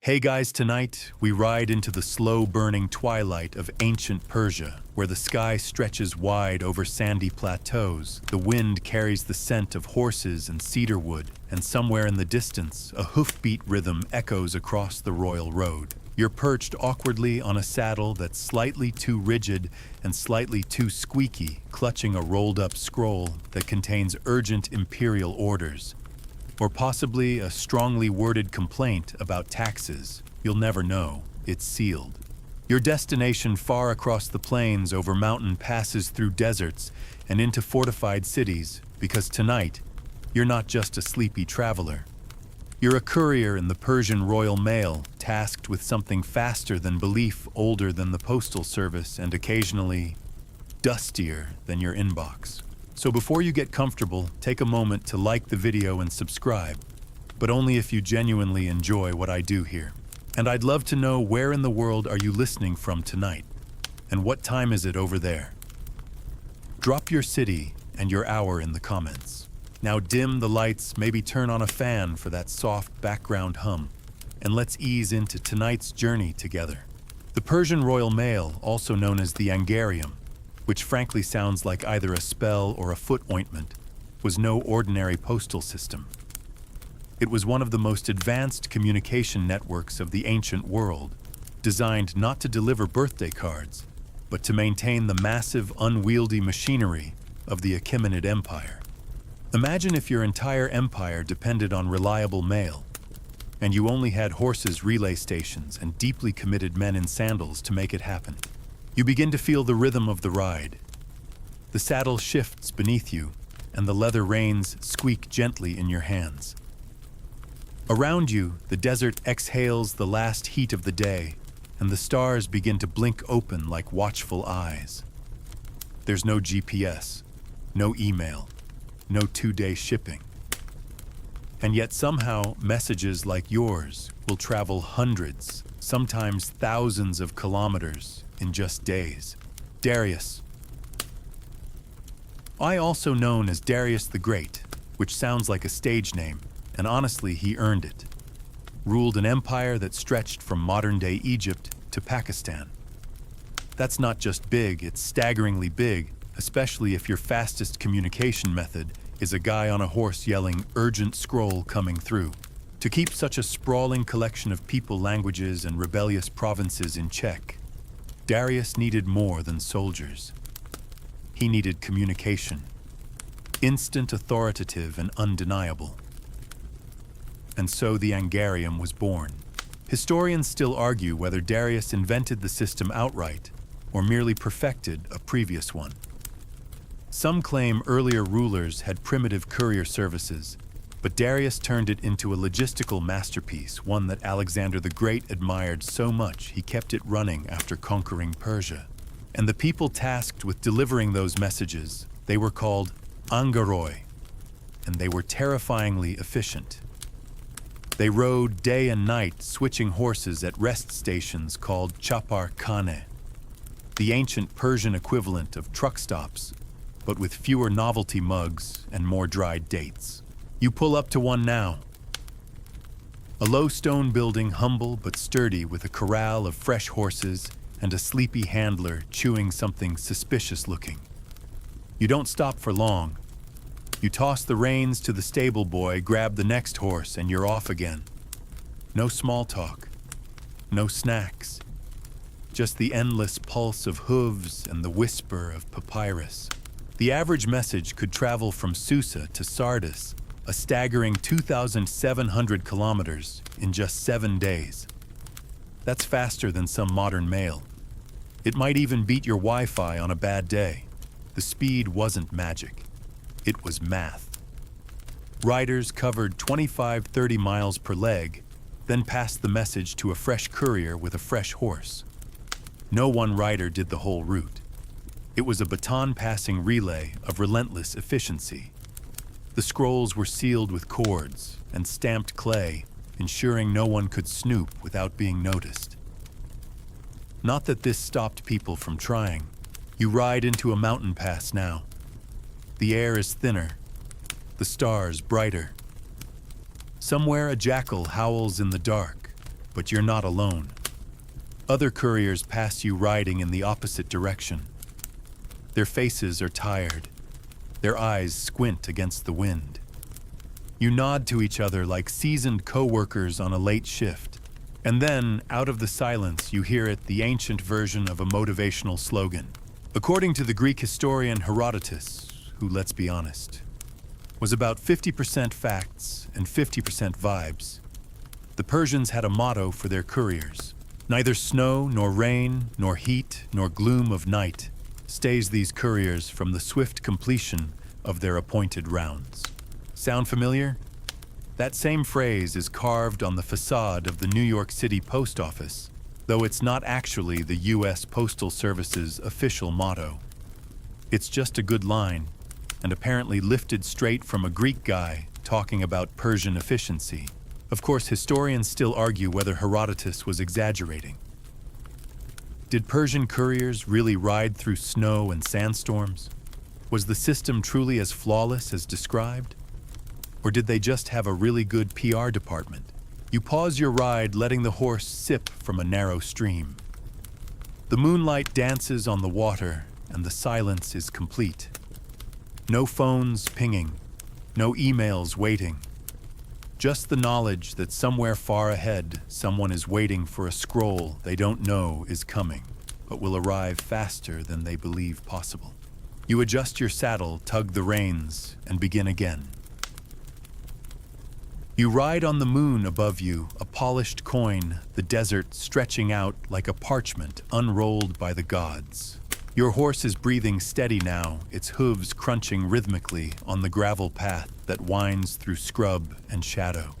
Hey guys, tonight we ride into the slow-burning twilight of ancient Persia, where the sky stretches wide over sandy plateaus, the wind carries the scent of horses and cedar wood, and somewhere in the distance, a hoofbeat rhythm echoes across the royal road. You're perched awkwardly on a saddle that's slightly too rigid and slightly too squeaky, clutching a rolled-up scroll that contains urgent imperial orders. Or possibly a strongly worded complaint about taxes. You'll never know. It's sealed. Your destination far across the plains over mountain passes through deserts and into fortified cities, because tonight, you're not just a sleepy traveler. You're a courier in the Persian royal mail, tasked with something faster than belief, older than the postal service, and occasionally dustier than your inbox. So before you get comfortable, take a moment to like the video and subscribe, but only if you genuinely enjoy what I do here. And I'd love to know, where in the world are you listening from tonight? And what time is it over there? Drop your city and your hour in the comments. Now dim the lights, maybe turn on a fan for that soft background hum, and let's ease into tonight's journey together. The Persian Royal Mail, also known as the Angarium, which frankly sounds like either a spell or a foot ointment, was no ordinary postal system. It was one of the most advanced communication networks of the ancient world, designed not to deliver birthday cards, but to maintain the massive, unwieldy machinery of the Achaemenid Empire. Imagine if your entire empire depended on reliable mail, and you only had horses, relay stations, and deeply committed men in sandals to make it happen. You begin to feel the rhythm of the ride. The saddle shifts beneath you, and the leather reins squeak gently in your hands. Around you, the desert exhales the last heat of the day, and the stars begin to blink open like watchful eyes. There's no GPS, no email, no 2-day shipping. And yet somehow, messages like yours will travel hundreds, sometimes thousands of kilometers in just days. Darius. I also known as Darius the Great, which sounds like a stage name, and honestly he earned it. Ruled an empire that stretched from modern-day Egypt to Pakistan. That's not just big, it's staggeringly big, especially if your fastest communication method is a guy on a horse yelling urgent scroll coming through. To keep such a sprawling collection of people, languages, and rebellious provinces in check, Darius needed more than soldiers. He needed communication. Instant, authoritative, and undeniable. And so the Angarium was born. Historians still argue whether Darius invented the system outright or merely perfected a previous one. Some claim earlier rulers had primitive courier services, but Darius turned it into a logistical masterpiece, one that Alexander the Great admired so much he kept it running after conquering Persia. And the people tasked with delivering those messages, they were called Angaroi, and they were terrifyingly efficient. They rode day and night, switching horses at rest stations called chapar khane, the ancient Persian equivalent of truck stops, but with fewer novelty mugs and more dried dates. You pull up to one now. A low stone building, humble but sturdy, with a corral of fresh horses and a sleepy handler chewing something suspicious looking. You don't stop for long. You toss the reins to the stable boy, grab the next horse, and you're off again. No small talk, no snacks, just the endless pulse of hooves and the whisper of papyrus. The average message could travel from Susa to Sardis, a staggering 2,700 kilometers in just 7 days. That's faster than some modern mail. It might even beat your Wi-Fi on a bad day. The speed wasn't magic. It was math. Riders covered 25-30 miles per leg, then passed the message to a fresh courier with a fresh horse. No one rider did the whole route. It was a baton-passing relay of relentless efficiency. The scrolls were sealed with cords and stamped clay, ensuring no one could snoop without being noticed. Not that this stopped people from trying. You ride into a mountain pass now. The air is thinner, the stars brighter. Somewhere a jackal howls in the dark, But you're not alone. Other couriers pass you riding in the opposite direction. Their faces are tired. Their eyes squint against the wind. You nod to each other like seasoned co-workers on a late shift. And then, out of the silence, you hear it, the ancient version of a motivational slogan. According to the Greek historian Herodotus, who, let's be honest, was about 50% facts and 50% vibes, the Persians had a motto for their couriers. Neither snow, nor rain, nor heat, nor gloom of night stays these couriers from the swift completion of their appointed rounds. Sound familiar? That same phrase is carved on the facade of the New York City Post Office, though it's not actually the U.S. Postal Service's official motto. It's just a good line, and apparently lifted straight from a Greek guy talking about Persian efficiency. Of course, historians still argue whether Herodotus was exaggerating. Did Persian couriers really ride through snow and sandstorms? Was the system truly as flawless as described? Or did they just have a really good PR department? You pause your ride, letting the horse sip from a narrow stream. The moonlight dances on the water, and the silence is complete. No phones pinging, no emails waiting. Just the knowledge that somewhere far ahead, someone is waiting for a scroll they don't know is coming, but will arrive faster than they believe possible. You adjust your saddle, tug the reins, and begin again. You ride on the moon above you, a polished coin, the desert stretching out like a parchment unrolled by the gods. Your horse is breathing steady now, its hooves crunching rhythmically on the gravel path that winds through scrub and shadow.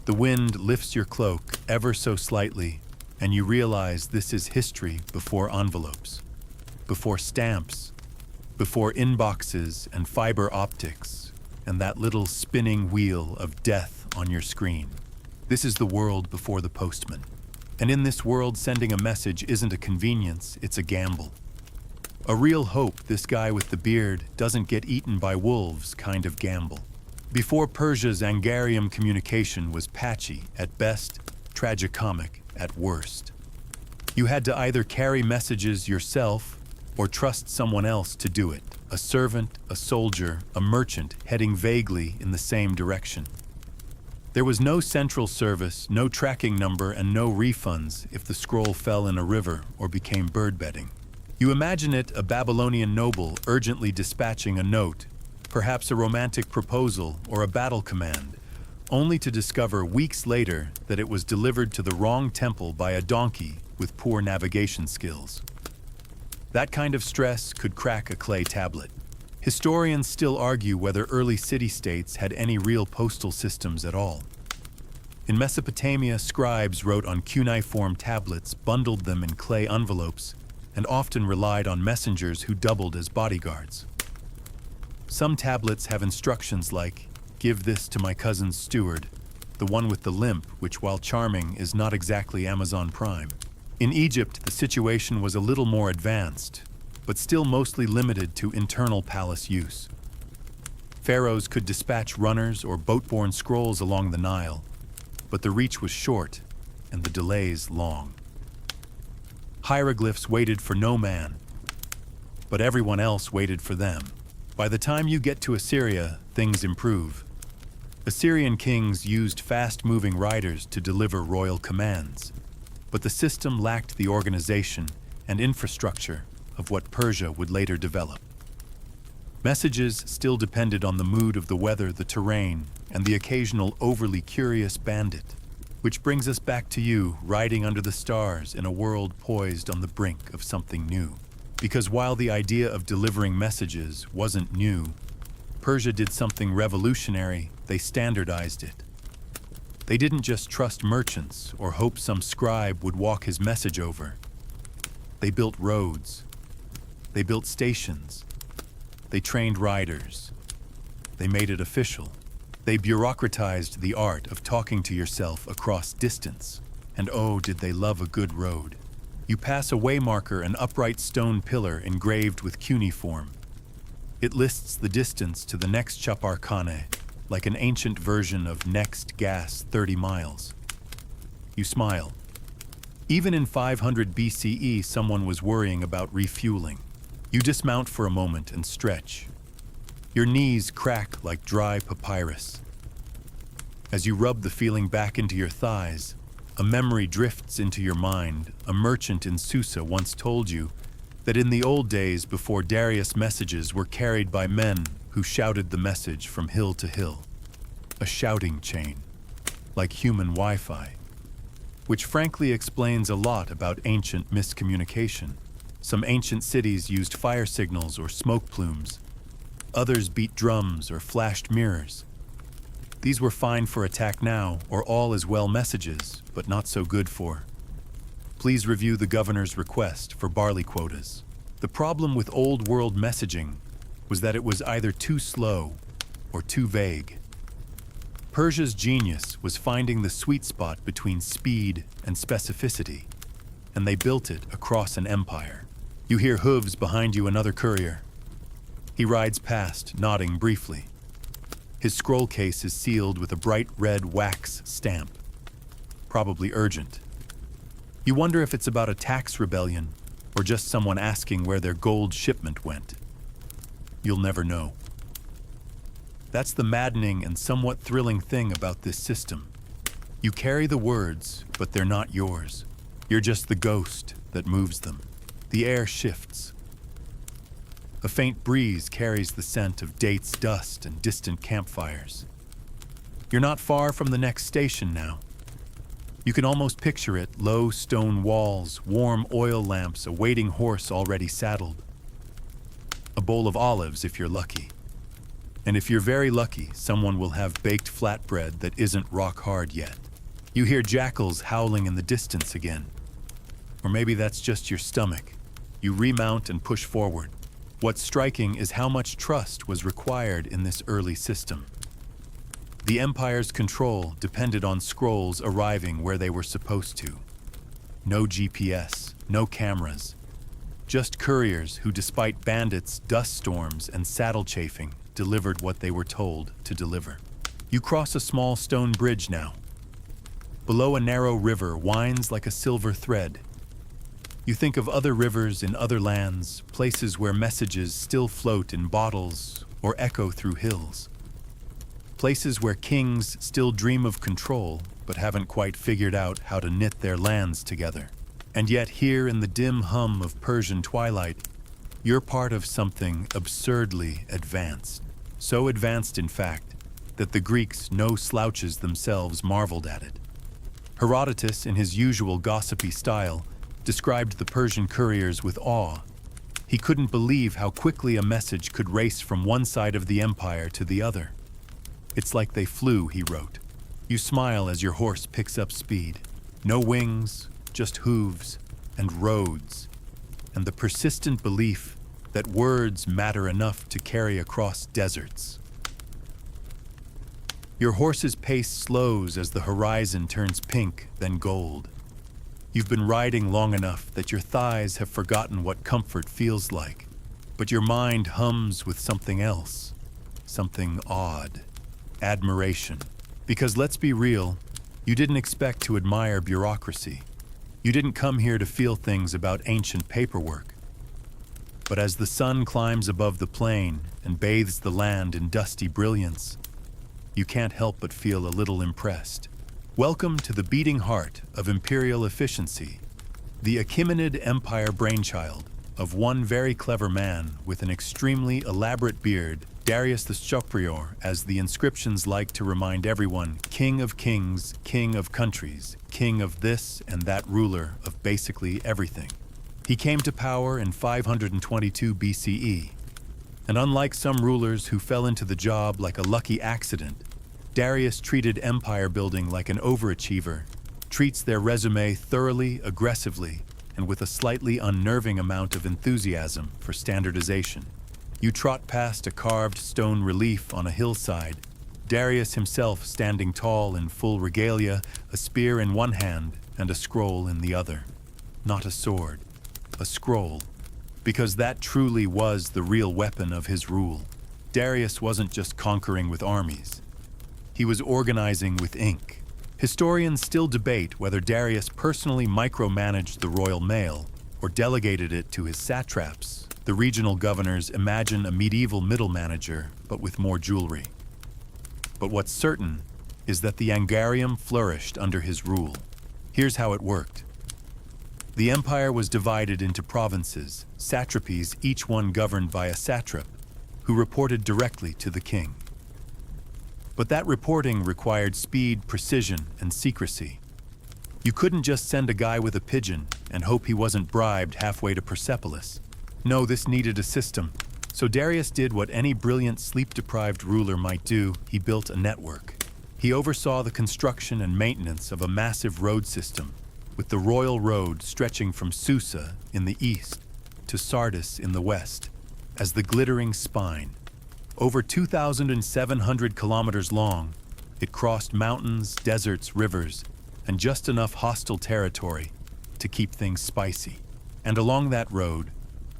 The wind lifts your cloak ever so slightly, and you realize this is history before envelopes, before stamps, before inboxes and fiber optics, and that little spinning wheel of death on your screen. This is the world before the postman. And in this world, sending a message isn't a convenience, it's a gamble. A real hope this guy with the beard doesn't get eaten by wolves kind of gamble. Before Persia's Angarium communication was patchy at best, tragicomic at worst. You had to either carry messages yourself or trust someone else to do it. A servant, a soldier, a merchant heading vaguely in the same direction. There was no central service, no tracking number, and no refunds if the scroll fell in a river or became bird bedding. You imagine it a Babylonian noble urgently dispatching a note, perhaps a romantic proposal or a battle command, only to discover weeks later that it was delivered to the wrong temple by a donkey with poor navigation skills. That kind of stress could crack a clay tablet. Historians still argue whether early city-states had any real postal systems at all. In Mesopotamia, scribes wrote on cuneiform tablets, bundled them in clay envelopes, and often relied on messengers who doubled as bodyguards. Some tablets have instructions like, "Give this to my cousin's steward," the one with the limp, which, while charming, is not exactly Amazon Prime. In Egypt, the situation was a little more advanced, but still mostly limited to internal palace use. Pharaohs could dispatch runners or boat-borne scrolls along the Nile, but the reach was short and the delays long. Hieroglyphs waited for no man, but everyone else waited for them. By the time you get to Assyria, things improve. Assyrian kings used fast-moving riders to deliver royal commands, but the system lacked the organization and infrastructure of what Persia would later develop. Messages still depended on the mood of the weather, the terrain, and the occasional overly curious bandit. Which brings us back to you, riding under the stars in a world poised on the brink of something new. Because while the idea of delivering messages wasn't new, Persia did something revolutionary. They standardized it. They didn't just trust merchants or hope some scribe would walk his message over. They built roads. They built stations. They trained riders. They made it official. They bureaucratized the art of talking to yourself across distance. And oh, did they love a good road. You pass a waymarker, an upright stone pillar engraved with cuneiform. It lists the distance to the next Chaparkane, like an ancient version of next gas 30 miles. You smile. Even in 500 BCE, someone was worrying about refueling. You dismount for a moment and stretch. Your knees crack like dry papyrus. As you rub the feeling back into your thighs, a memory drifts into your mind. A merchant in Susa once told you that in the old days before Darius, messages were carried by men who shouted the message from hill to hill. A shouting chain, like human Wi-Fi, which frankly explains a lot about ancient miscommunication. Some ancient cities used fire signals or smoke plumes. Others beat drums or flashed mirrors. These were fine for attack now, or all is well messages, but not so good for. Please review the governor's request for barley quotas. The problem with old world messaging was that it was either too slow or too vague. Persia's genius was finding the sweet spot between speed and specificity, and they built it across an empire. You hear hooves behind you, another courier. He rides past, nodding briefly. His scroll case is sealed with a bright red wax stamp, probably urgent. You wonder if it's about a tax rebellion or just someone asking where their gold shipment went. You'll never know. That's the maddening and somewhat thrilling thing about this system. You carry the words, but they're not yours. You're just the ghost that moves them. The air shifts. A faint breeze carries the scent of dates, dust, and distant campfires. You're not far from the next station now. You can almost picture it: low stone walls, warm oil lamps, a waiting horse already saddled. A bowl of olives if you're lucky. And if you're very lucky, someone will have baked flatbread that isn't rock hard yet. You hear jackals howling in the distance again. Or maybe that's just your stomach. You remount and push forward. What's striking is how much trust was required in this early system. The Empire's control depended on scrolls arriving where they were supposed to. No GPS, no cameras. Just couriers who, despite bandits, dust storms, and saddle chafing, delivered what they were told to deliver. You cross a small stone bridge now. Below, a narrow river winds like a silver thread. You think of other rivers in other lands, places where messages still float in bottles or echo through hills. Places where kings still dream of control, but haven't quite figured out how to knit their lands together. And yet here in the dim hum of Persian twilight, you're part of something absurdly advanced. So advanced, in fact, that the Greeks, no slouches themselves, marveled at it. Herodotus, in his usual gossipy style, described the Persian couriers with awe. He couldn't believe how quickly a message could race from one side of the empire to the other. It's like they flew, he wrote. You smile as your horse picks up speed. No wings, just hooves and roads, and the persistent belief that words matter enough to carry across deserts. Your horse's pace slows as the horizon turns pink, then gold. You've been riding long enough that your thighs have forgotten what comfort feels like, but your mind hums with something else, something odd, admiration. Because let's be real, you didn't expect to admire bureaucracy. You didn't come here to feel things about ancient paperwork. But as the sun climbs above the plain and bathes the land in dusty brilliance, you can't help but feel a little impressed. Welcome to the beating heart of imperial efficiency, the Achaemenid Empire brainchild of one very clever man with an extremely elaborate beard, Darius the Superior, as the inscriptions like to remind everyone, king of kings, king of countries, king of this and that, ruler of basically everything. He came to power in 522 BCE, and unlike some rulers who fell into the job like a lucky accident, Darius treated empire building like an overachiever, treats their resume thoroughly, aggressively, and with a slightly unnerving amount of enthusiasm for standardization. You trot past a carved stone relief on a hillside, Darius himself standing tall in full regalia, a spear in one hand and a scroll in the other. Not a sword, a scroll, because that truly was the real weapon of his rule. Darius wasn't just conquering with armies. He was organizing with ink. Historians still debate whether Darius personally micromanaged the royal mail or delegated it to his satraps. The regional governors imagine a medieval middle manager, but with more jewelry. But what's certain is that the Angarium flourished under his rule. Here's how it worked. The empire was divided into provinces, satrapies, each one governed by a satrap, who reported directly to the king. But that reporting required speed, precision, and secrecy. You couldn't just send a guy with a pigeon and hope he wasn't bribed halfway to Persepolis. No, this needed a system. So Darius did what any brilliant sleep-deprived ruler might do. He built a network. He oversaw the construction and maintenance of a massive road system, with the royal road stretching from Susa in the east to Sardis in the west as the glittering spine. Over 2,700 kilometers long, it crossed mountains, deserts, rivers, and just enough hostile territory to keep things spicy. And along that road,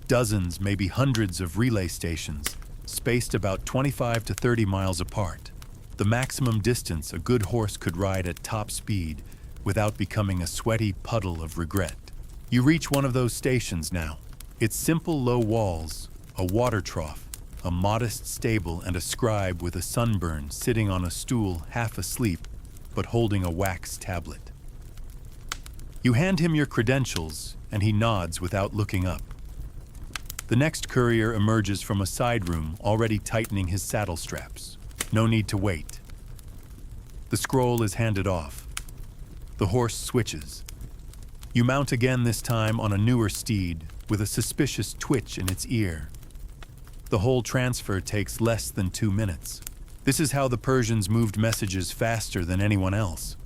dozens, maybe hundreds of relay stations, spaced about 25 to 30 miles apart. The maximum distance a good horse could ride at top speed without becoming a sweaty puddle of regret. You reach one of those stations now. Its simple low walls, a water trough, a modest stable, and a scribe with a sunburn sitting on a stool half asleep but holding a wax tablet. You hand him your credentials and he nods without looking up. The next courier emerges from a side room already tightening his saddle straps. No need to wait. The scroll is handed off. The horse switches. You mount again, this time on a newer steed with a suspicious twitch in its ear. The whole transfer takes less than 2 minutes. This is how the Persians moved messages faster than anyone else.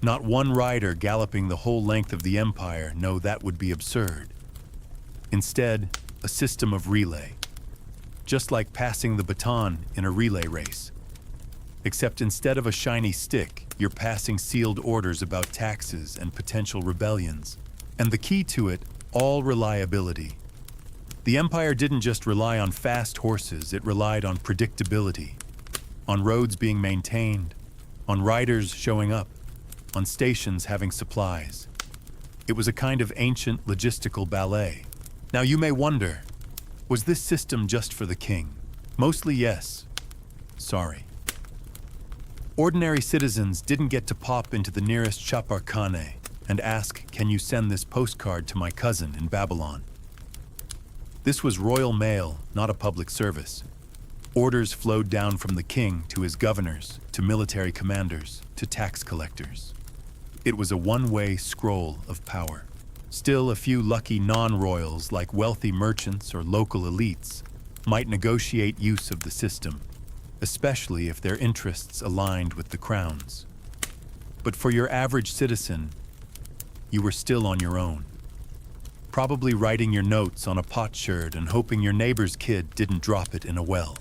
Not one rider galloping the whole length of the empire. No, that would be absurd. Instead, a system of relay. Just like passing the baton in a relay race. Except instead of a shiny stick, you're passing sealed orders about taxes and potential rebellions. And the key to it, all reliability. The empire didn't just rely on fast horses, it relied on predictability. On roads being maintained, on riders showing up, on stations having supplies. It was a kind of ancient logistical ballet. Now you may wonder, was this system just for the king? Mostly yes. Sorry. Ordinary citizens didn't get to pop into the nearest chaparkhane and ask, "Can you send this postcard to my cousin in Babylon?" This was royal mail, not a public service. Orders flowed down from the king to his governors, to military commanders, to tax collectors. It was a one-way scroll of power. Still, a few lucky non-royals, like wealthy merchants or local elites, might negotiate use of the system, especially if their interests aligned with the crown's. But for your average citizen, you were still on your own. Probably writing your notes on a potsherd and hoping your neighbor's kid didn't drop it in a well.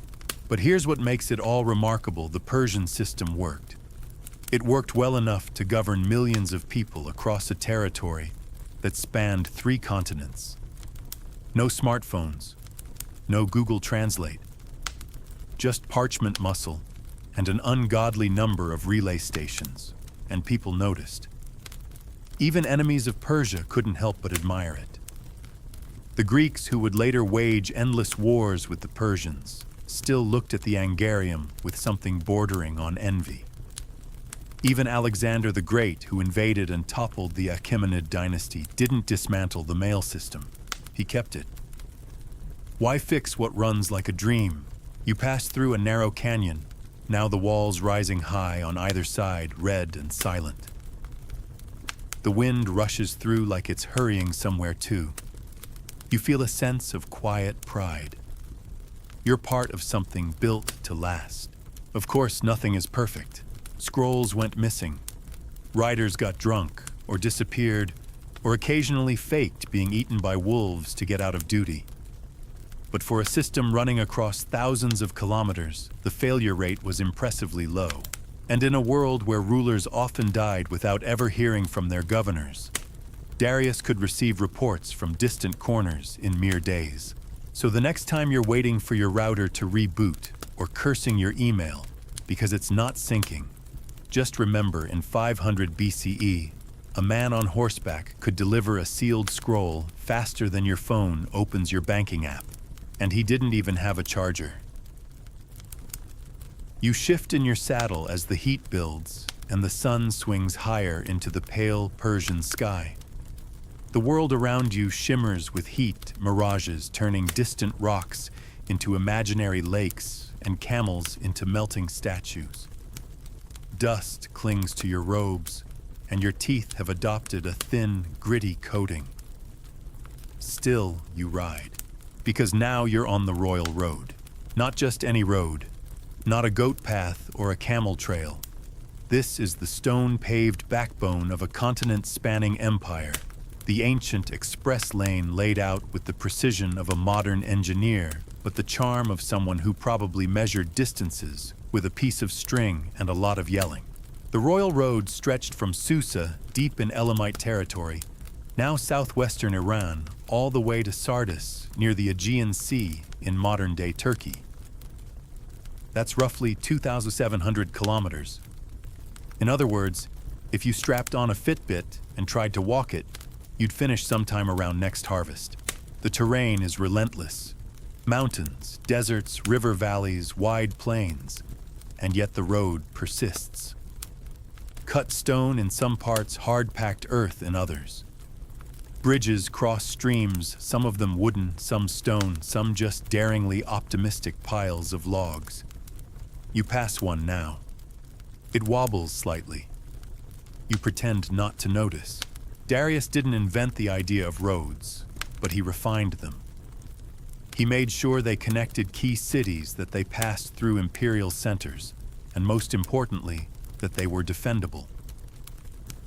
But here's what makes it all remarkable: the Persian system worked. It worked well enough to govern millions of people across a territory that spanned 3 continents. No smartphones, no Google Translate, just parchment muscle and an ungodly number of relay stations, and people noticed. Even enemies of Persia couldn't help but admire it. The Greeks, who would later wage endless wars with the Persians, still looked at the Angarium with something bordering on envy. Even Alexander the Great, who invaded and toppled the Achaemenid dynasty, didn't dismantle the mail system. He kept it. Why fix what runs like a dream? You pass through a narrow canyon, now the walls rising high on either side, red and silent. The wind rushes through like it's hurrying somewhere too. You feel a sense of quiet pride. You're part of something built to last. Of course, nothing is perfect. Scrolls went missing. Riders got drunk or disappeared, or occasionally faked being eaten by wolves to get out of duty. But for a system running across thousands of kilometers, the failure rate was impressively low. And in a world where rulers often died without ever hearing from their governors, Darius could receive reports from distant corners in mere days. So the next time you're waiting for your router to reboot or cursing your email because it's not syncing, Just remember, in 500 BCE, a man on horseback could deliver a sealed scroll faster than your phone opens your banking app, and he didn't even have a charger. You shift in your saddle as the heat builds and the sun swings higher into the pale Persian sky. The world around you shimmers with heat, mirages turning distant rocks into imaginary lakes and camels into melting statues. Dust clings to your robes, and your teeth have adopted a thin, gritty coating. Still, you ride, because now you're on the royal road. Not just any road, not a goat path or a camel trail. This is the stone-paved backbone of a continent-spanning empire, the ancient express lane laid out with the precision of a modern engineer, but the charm of someone who probably measured distances with a piece of string and a lot of yelling. The royal road stretched from Susa, deep in Elamite territory, now southwestern Iran, all the way to Sardis, near the Aegean Sea in modern-day Turkey. That's roughly 2,700 kilometers. In other words, if you strapped on a Fitbit and tried to walk it, you'd finish sometime around next harvest. The terrain is relentless. Mountains, deserts, river valleys, wide plains, and yet the road persists. Cut stone in some parts, hard-packed earth in others. Bridges cross streams, some of them wooden, some stone, some just daringly optimistic piles of logs. You pass one now. It wobbles slightly. You pretend not to notice. Darius didn't invent the idea of roads, but he refined them. He made sure they connected key cities, that they passed through imperial centers, and most importantly, that they were defendable.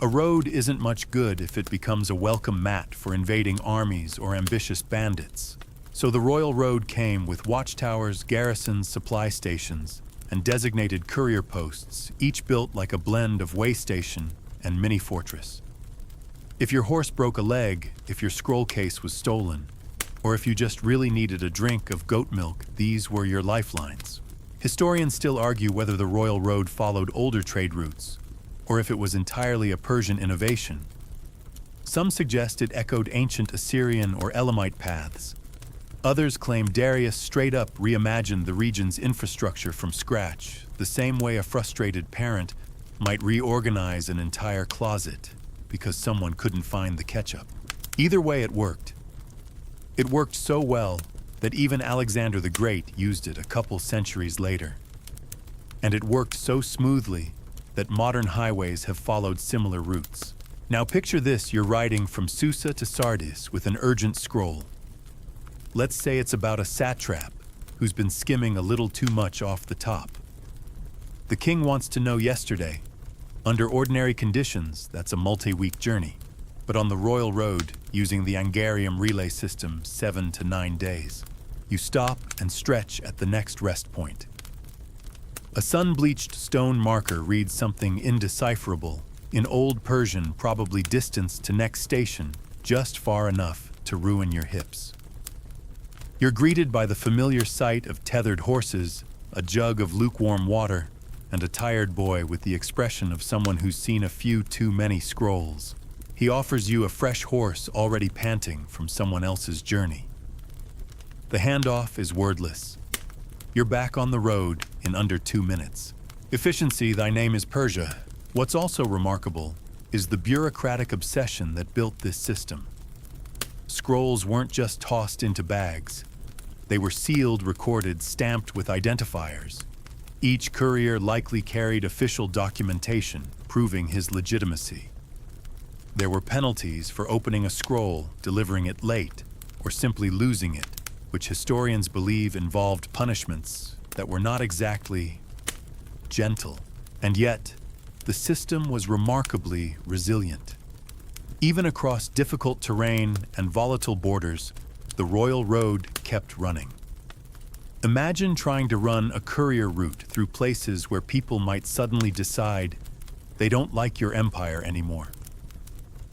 A road isn't much good if it becomes a welcome mat for invading armies or ambitious bandits. So the royal road came with watchtowers, garrisons, supply stations, and designated courier posts, each built like a blend of way station and mini fortress. If your horse broke a leg, if your scroll case was stolen, or if you just really needed a drink of goat milk, these were your lifelines. Historians still argue whether the royal road followed older trade routes, or if it was entirely a Persian innovation. Some suggest it echoed ancient Assyrian or Elamite paths. Others claim Darius straight up reimagined the region's infrastructure from scratch, the same way a frustrated parent might reorganize an entire closet because someone couldn't find the ketchup. Either way, it worked. It worked so well that even Alexander the Great used it a couple centuries later. And it worked so smoothly that modern highways have followed similar routes. Now picture this: you're riding from Susa to Sardis with an urgent scroll. Let's say it's about a satrap who's been skimming a little too much off the top. The king wants to know yesterday. Under ordinary conditions, that's a multi-week journey. But on the royal road, using the Angarium relay system, 7 to 9 days. You stop and stretch at the next rest point. A sun-bleached stone marker reads something indecipherable. In Old Persian, probably distance to next station, just far enough to ruin your hips. You're greeted by the familiar sight of tethered horses, a jug of lukewarm water, and a tired boy with the expression of someone who's seen a few too many scrolls. He offers you a fresh horse already panting from someone else's journey. The handoff is wordless. You're back on the road in under 2 minutes. Efficiency, thy name is Persia. What's also remarkable is the bureaucratic obsession that built this system. Scrolls weren't just tossed into bags. They were sealed, recorded, stamped with identifiers. Each courier likely carried official documentation proving his legitimacy. There were penalties for opening a scroll, delivering it late, or simply losing it, which historians believe involved punishments that were not exactly gentle. And yet, the system was remarkably resilient. Even across difficult terrain and volatile borders, the royal road kept running. Imagine trying to run a courier route through places where people might suddenly decide they don't like your empire anymore.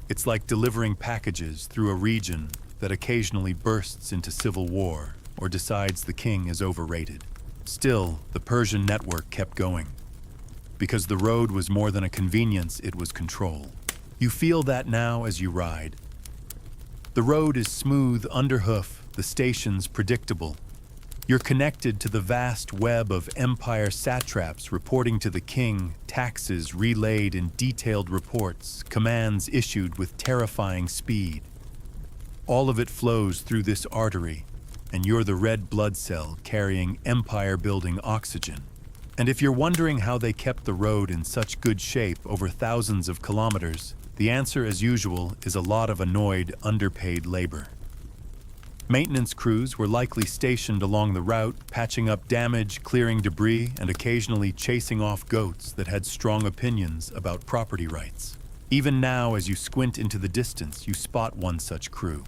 It's like delivering packages through a region that occasionally bursts into civil war or decides the king is overrated. Still, the Persian network kept going. because the road was more than a convenience, it was control. You feel that now as you ride. The road is smooth underhoof, the stations predictable. You're connected to the vast web of empire satraps reporting to the king, taxes relayed in detailed reports, commands issued with terrifying speed. All of it flows through this artery, and you're the red blood cell carrying empire-building oxygen. And if you're wondering how they kept the road in such good shape over thousands of kilometers, the answer, as usual, is a lot of annoyed, underpaid labor. Maintenance crews were likely stationed along the route, patching up damage, clearing debris, and occasionally chasing off goats that had strong opinions about property rights. Even now, as you squint into the distance, you spot one such crew.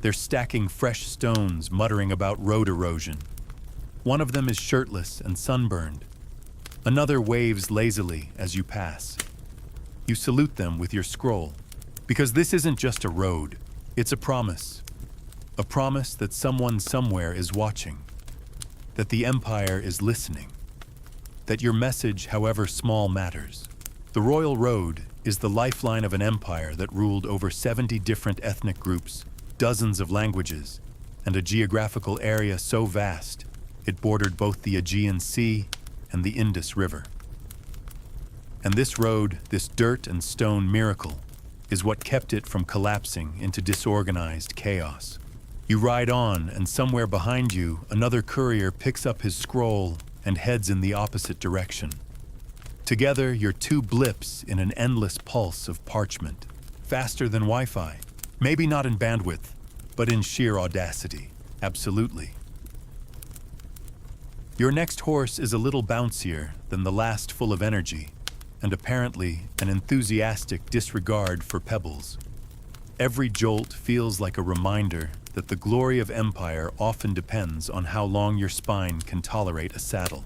They're stacking fresh stones, muttering about road erosion. One of them is shirtless and sunburned. Another waves lazily as you pass. You salute them with your scroll, because this isn't just a road, it's a promise. A promise that someone somewhere is watching, that the Empire is listening, that your message, however small, matters. The Royal Road is the lifeline of an empire that ruled over 70 different ethnic groups, dozens of languages, and a geographical area so vast it bordered both the Aegean Sea and the Indus River. And this road, this dirt and stone miracle, is what kept it from collapsing into disorganized chaos. You ride on, and somewhere behind you, another courier picks up his scroll and heads in the opposite direction. Together, you're two blips in an endless pulse of parchment, faster than Wi-Fi. Maybe not in bandwidth, but in sheer audacity. Absolutely. Your next horse is a little bouncier than the last, full of energy, and apparently an enthusiastic disregard for pebbles. Every jolt feels like a reminder that the glory of empire often depends on how long your spine can tolerate a saddle.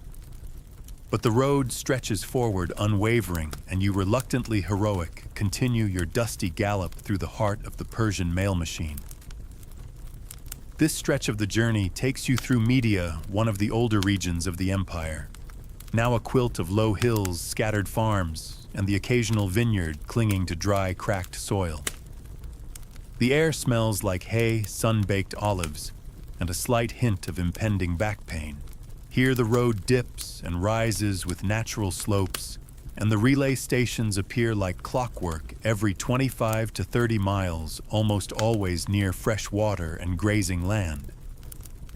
But the road stretches forward unwavering, and you, reluctantly heroic, continue your dusty gallop through the heart of the Persian mail machine. This stretch of the journey takes you through Media, one of the older regions of the empire. Now a quilt of low hills, scattered farms, and the occasional vineyard clinging to dry, cracked soil. The air smells like hay, sun-baked olives, and a slight hint of impending back pain. Here the road dips and rises with natural slopes, and the relay stations appear like clockwork every 25 to 30 miles, almost always near fresh water and grazing land.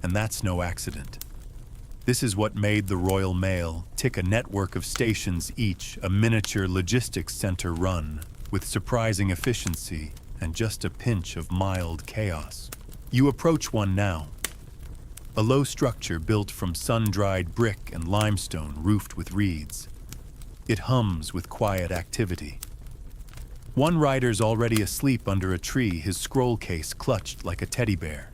And that's no accident. This is what made the Royal Mail tick, a network of stations, each a miniature logistics center run with surprising efficiency and just a pinch of mild chaos. You approach one now. A low structure built from sun-dried brick and limestone roofed with reeds. It hums with quiet activity. One rider's already asleep under a tree, his scroll case clutched like a teddy bear.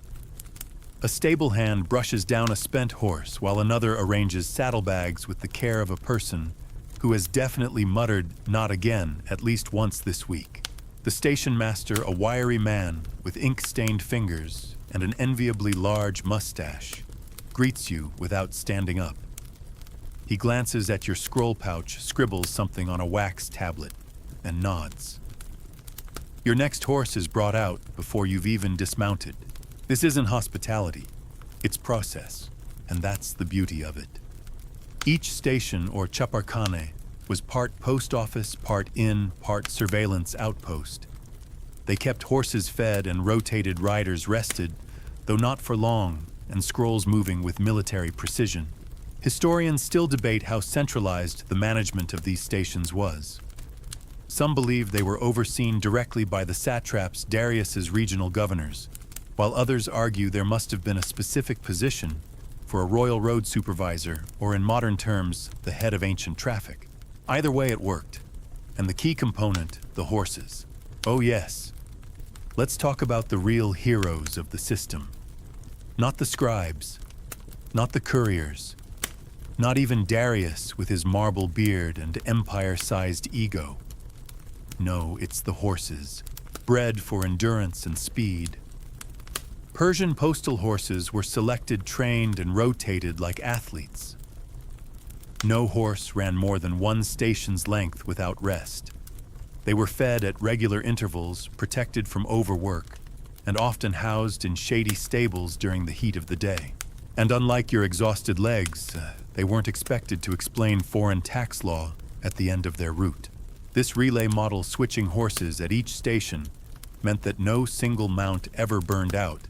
A stable hand brushes down a spent horse while another arranges saddlebags with the care of a person who has definitely muttered, "Not again," at least once this week. The station master, a wiry man with ink-stained fingers and an enviably large mustache, greets you without standing up. He glances at your scroll pouch, scribbles something on a wax tablet, and nods. Your next horse is brought out before you've even dismounted. This isn't hospitality, it's process, and that's the beauty of it. Each station, or chaparkhane, was part post office, part inn, part surveillance outpost. They kept horses fed and rotated riders rested, though not for long, and scrolls moving with military precision. Historians still debate how centralized the management of these stations was. Some believe they were overseen directly by the satraps, Darius's regional governors, while others argue there must have been a specific position for a royal road supervisor, or in modern terms, the head of ancient traffic. Either way, it worked. And the key component, the horses. Oh yes. Let's talk about the real heroes of the system. Not the scribes, not the couriers, not even Darius with his marble beard and empire-sized ego. No, it's the horses, bred for endurance and speed. Persian postal horses were selected, trained, and rotated like athletes. No horse ran more than one station's length without rest. They were fed at regular intervals, protected from overwork, and often housed in shady stables during the heat of the day. And unlike your exhausted legs, they weren't expected to explain foreign tax law at the end of their route. This relay model switching horses at each station meant that no single mount ever burned out,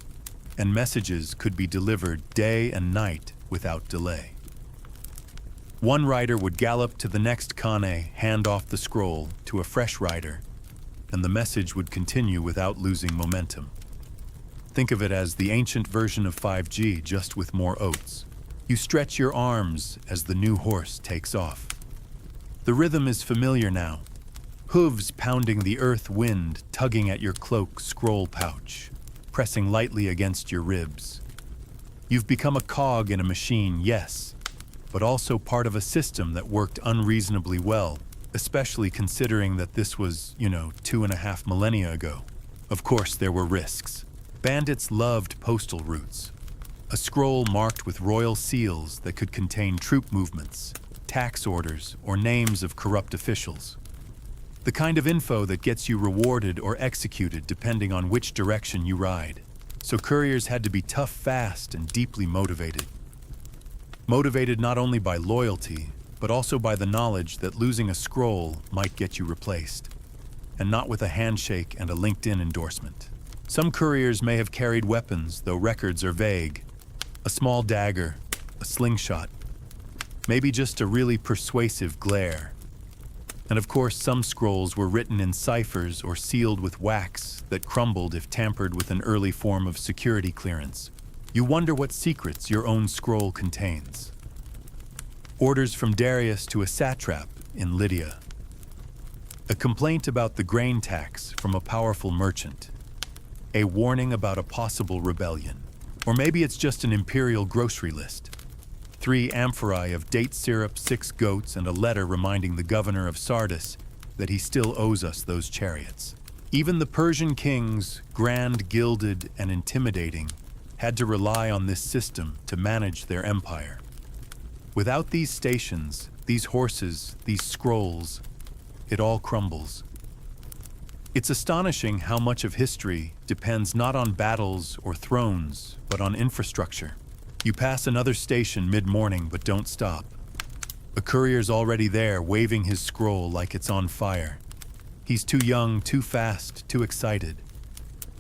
and messages could be delivered day and night without delay. One rider would gallop to the next kane, hand off the scroll to a fresh rider, and the message would continue without losing momentum. Think of it as the ancient version of 5G, just with more oats. You stretch your arms as the new horse takes off. The rhythm is familiar now. Hooves pounding the earth wind, tugging at your cloak scroll pouch, pressing lightly against your ribs. You've become a cog in a machine, yes, but also part of a system that worked unreasonably well, especially considering that this was, 2.5 millennia ago. Of course, there were risks. Bandits loved postal routes. A scroll marked with royal seals that could contain troop movements, tax orders, or names of corrupt officials. The kind of info that gets you rewarded or executed depending on which direction you ride. So couriers had to be tough, fast, and deeply motivated. Motivated not only by loyalty, but also by the knowledge that losing a scroll might get you replaced, and not with a handshake and a LinkedIn endorsement. Some couriers may have carried weapons, though records are vague. A small dagger, a slingshot, maybe just a really persuasive glare. And of course, some scrolls were written in ciphers or sealed with wax that crumbled if tampered with an early form of security clearance. You wonder what secrets your own scroll contains. Orders from Darius to a satrap in Lydia. A complaint about the grain tax from a powerful merchant. A warning about a possible rebellion. Or maybe it's just an imperial grocery list. 3 amphorae of date syrup, 6 goats, and a letter reminding the governor of Sardis that he still owes us those chariots. Even the Persian kings, grand, gilded, and intimidating, had to rely on this system to manage their empire. Without these stations, these horses, these scrolls, it all crumbles. It's astonishing how much of history depends not on battles or thrones, but on infrastructure. You pass another station mid-morning but don't stop. A courier's already there, waving his scroll like it's on fire. He's too young, too fast, too excited.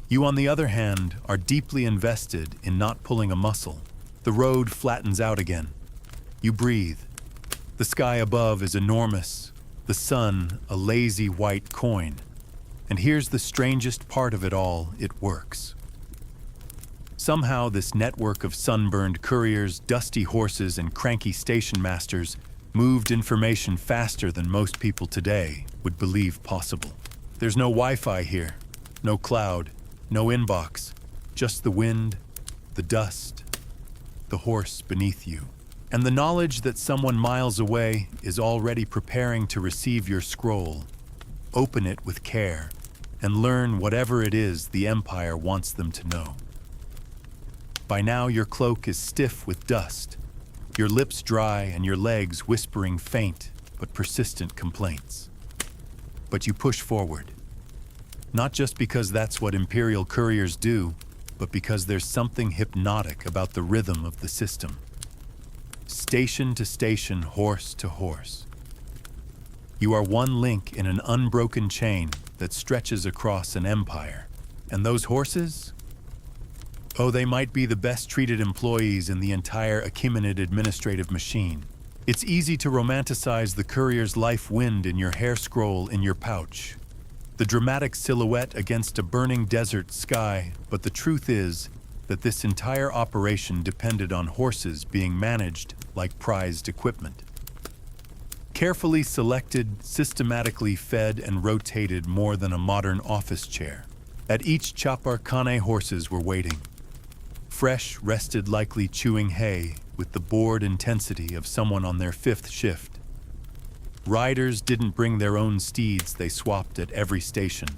You, on the other hand, are deeply invested in not pulling a muscle. The road flattens out again. You breathe. The sky above is enormous, the sun a lazy white coin. And here's the strangest part of it all, it works. Somehow this network of sunburned couriers, dusty horses, and cranky station masters moved information faster than most people today would believe possible. There's no Wi-Fi here, no cloud, no inbox, just the wind, the dust, the horse beneath you. And the knowledge that someone miles away is already preparing to receive your scroll. Open it with care and learn whatever it is the Empire wants them to know. By now your cloak is stiff with dust, your lips dry and your legs whispering faint but persistent complaints. But you push forward. Not just because that's what Imperial couriers do, but because there's something hypnotic about the rhythm of the system. Station to station, horse to horse. You are one link in an unbroken chain that stretches across an empire. And those horses? Oh, they might be the best treated employees in the entire Achaemenid administrative machine. It's easy to romanticize the courier's life wind in your hair scroll in your pouch. The dramatic silhouette against a burning desert sky, but the truth is that this entire operation depended on horses being managed like prized equipment. Carefully selected, systematically fed and rotated more than a modern office chair. At each chapar kane horses were waiting. Fresh, rested, likely chewing hay with the bored intensity of someone on their 5th shift. Riders didn't bring their own steeds, they swapped at every station.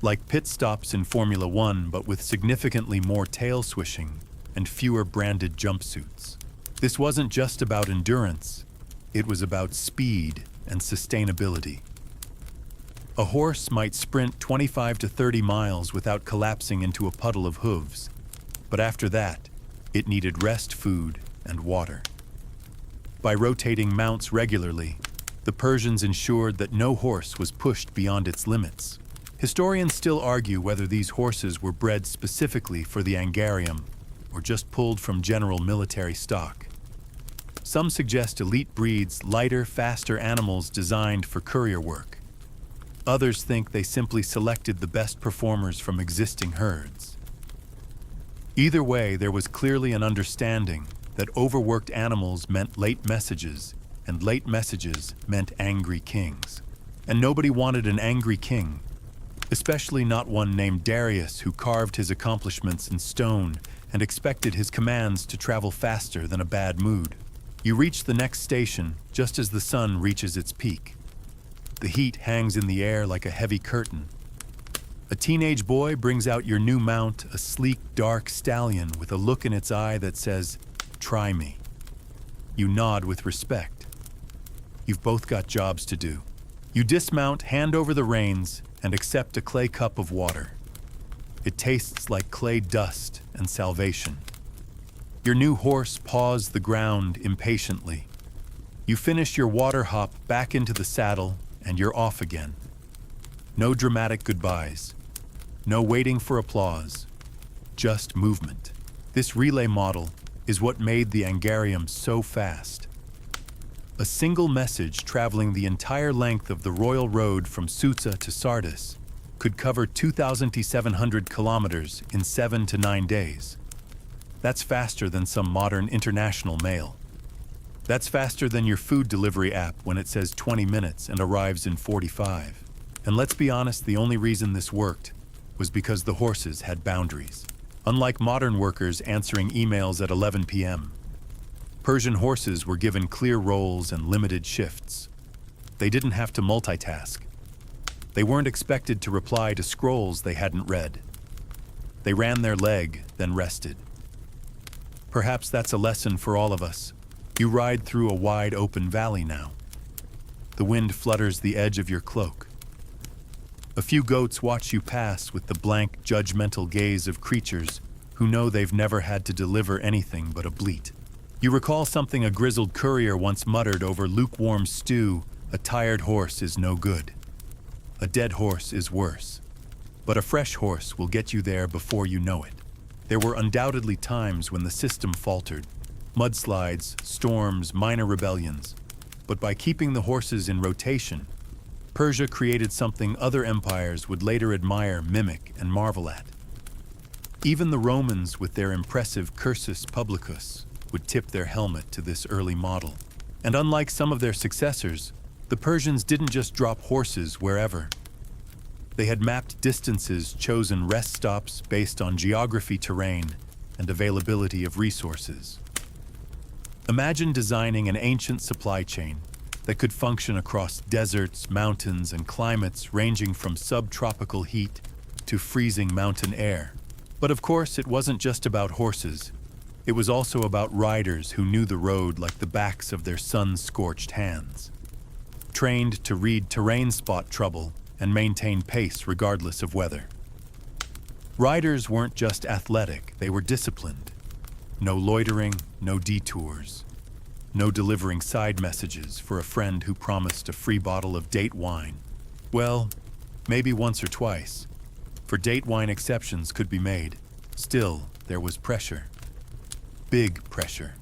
Like pit stops in Formula One, but with significantly more tail swishing and fewer branded jumpsuits. This wasn't just about endurance, It was about speed and sustainability. A horse might sprint 25 to 30 miles without collapsing into a puddle of hooves, but after that, it needed rest, food, and water. By rotating mounts regularly, the Persians ensured that no horse was pushed beyond its limits. Historians still argue whether these horses were bred specifically for the Angarium or just pulled from general military stock. Some suggest elite breeds lighter, faster animals designed for courier work. Others think they simply selected the best performers from existing herds. Either way, there was clearly an understanding that overworked animals meant late messages, and late messages meant angry kings. And nobody wanted an angry king, especially not one named Darius who carved his accomplishments in stone and expected his commands to travel faster than a bad mood. You reach the next station just as the sun reaches its peak. The heat hangs in the air like a heavy curtain. A teenage boy brings out your new mount, a sleek, dark stallion with a look in its eye that says, "Try me." You nod with respect. You've both got jobs to do. You dismount, hand over the reins, and accept a clay cup of water. It tastes like clay dust and salvation. Your new horse paws the ground impatiently. You finish your water hop back into the saddle, and you're off again. No dramatic goodbyes. No waiting for applause. Just movement. This relay model is what made the Angarium so fast. A single message traveling the entire length of the royal road from Susa to Sardis could cover 2,700 kilometers in 7 to 9 days. That's faster than some modern international mail. That's faster than your food delivery app when it says 20 minutes and arrives in 45. And let's be honest, the only reason this worked was because the horses had boundaries. Unlike modern workers answering emails at 11 p.m., Persian horses were given clear roles and limited shifts. They didn't have to multitask. They weren't expected to reply to scrolls they hadn't read. They ran their leg, then rested. Perhaps that's a lesson for all of us. You ride through a wide open valley now. The wind flutters the edge of your cloak. A few goats watch you pass with the blank, judgmental gaze of creatures who know they've never had to deliver anything but a bleat. You recall something a grizzled courier once muttered over lukewarm stew: "A tired horse is no good. A dead horse is worse. But a fresh horse will get you there before you know it." There were undoubtedly times when the system faltered. Mudslides, storms, minor rebellions. But by keeping the horses in rotation, Persia created something other empires would later admire, mimic, and marvel at. Even the Romans, with their impressive cursus publicus, would tip their helmet to this early model. And unlike some of their successors, the Persians didn't just drop horses wherever. They had mapped distances, chosen rest stops based on geography, terrain, and availability of resources. Imagine designing an ancient supply chain that could function across deserts, mountains, and climates ranging from subtropical heat to freezing mountain air. But of course, it wasn't just about horses. It was also about riders who knew the road like the backs of their sun-scorched hands. Trained to read terrain, spot trouble, and maintain pace regardless of weather. Riders weren't just athletic, they were disciplined. No loitering, no detours. No delivering side messages for a friend who promised a free bottle of date wine. Well, maybe once or twice. For date wine, exceptions could be made. Still, there was pressure. Big pressure.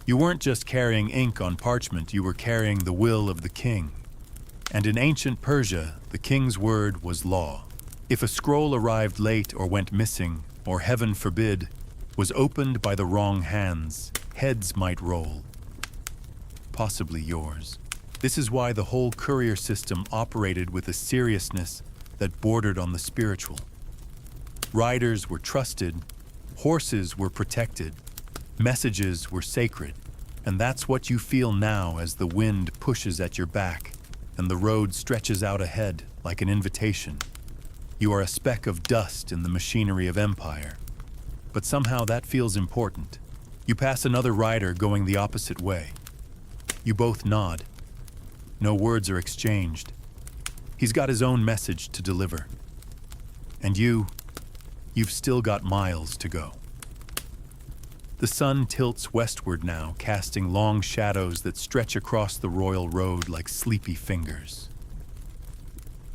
You weren't just carrying ink on parchment, you were carrying the will of the king. And in ancient Persia, the king's word was law. If a scroll arrived late or went missing, or heaven forbid, was opened by the wrong hands, heads might roll. Possibly yours. This is why the whole courier system operated with a seriousness that bordered on the spiritual. Riders were trusted, horses were protected, messages were sacred, and that's what you feel now as the wind pushes at your back and the road stretches out ahead like an invitation. You are a speck of dust in the machinery of empire. But somehow that feels important. You pass another rider going the opposite way. You both nod. No words are exchanged. He's got his own message to deliver. And you've still got miles to go. The sun tilts westward now, casting long shadows that stretch across the royal road like sleepy fingers.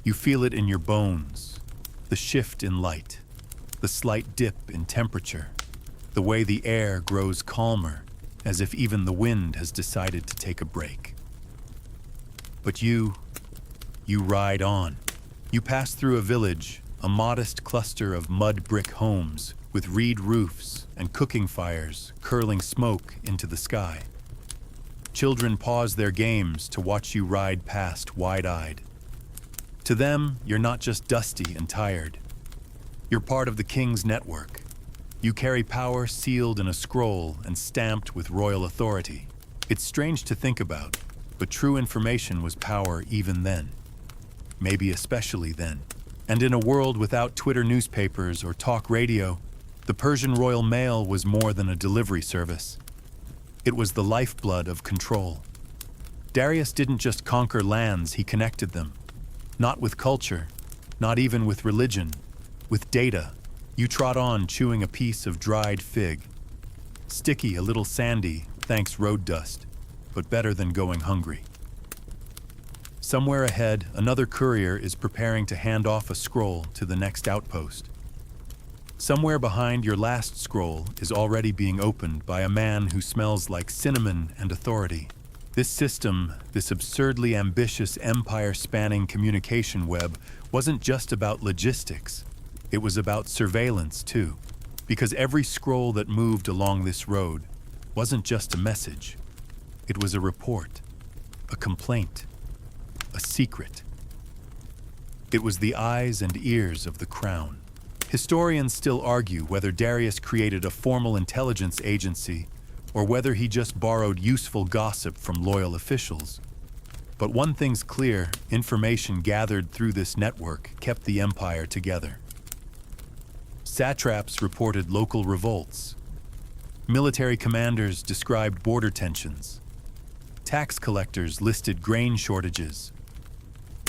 You feel it in your bones, the shift in light, the slight dip in temperature, the way the air grows calmer, as if even the wind has decided to take a break. But you ride on. You pass through a village, a modest cluster of mud brick homes with reed roofs and cooking fires curling smoke into the sky. Children pause their games to watch you ride past wide-eyed. To them, you're not just dusty and tired. You're part of the king's network. You carry power sealed in a scroll and stamped with royal authority. It's strange to think about, but true information was power even then. Maybe especially then. And in a world without Twitter newspapers or talk radio, the Persian Royal Mail was more than a delivery service. It was the lifeblood of control. Darius didn't just conquer lands, he connected them. Not with culture, not even with religion, with data. You trot on chewing a piece of dried fig. Sticky, a little sandy, thanks road dust, but better than going hungry. Somewhere ahead, another courier is preparing to hand off a scroll to the next outpost. Somewhere behind your last scroll is already being opened by a man who smells like cinnamon and authority. This system, this absurdly ambitious empire-spanning communication web, wasn't just about logistics. It was about surveillance, too. Because every scroll that moved along this road wasn't just a message. It was a report, a complaint, a secret. It was the eyes and ears of the crown. Historians still argue whether Darius created a formal intelligence agency or whether he just borrowed useful gossip from loyal officials. But one thing's clear, information gathered through this network kept the empire together. Satraps reported local revolts. Military commanders described border tensions. Tax collectors listed grain shortages.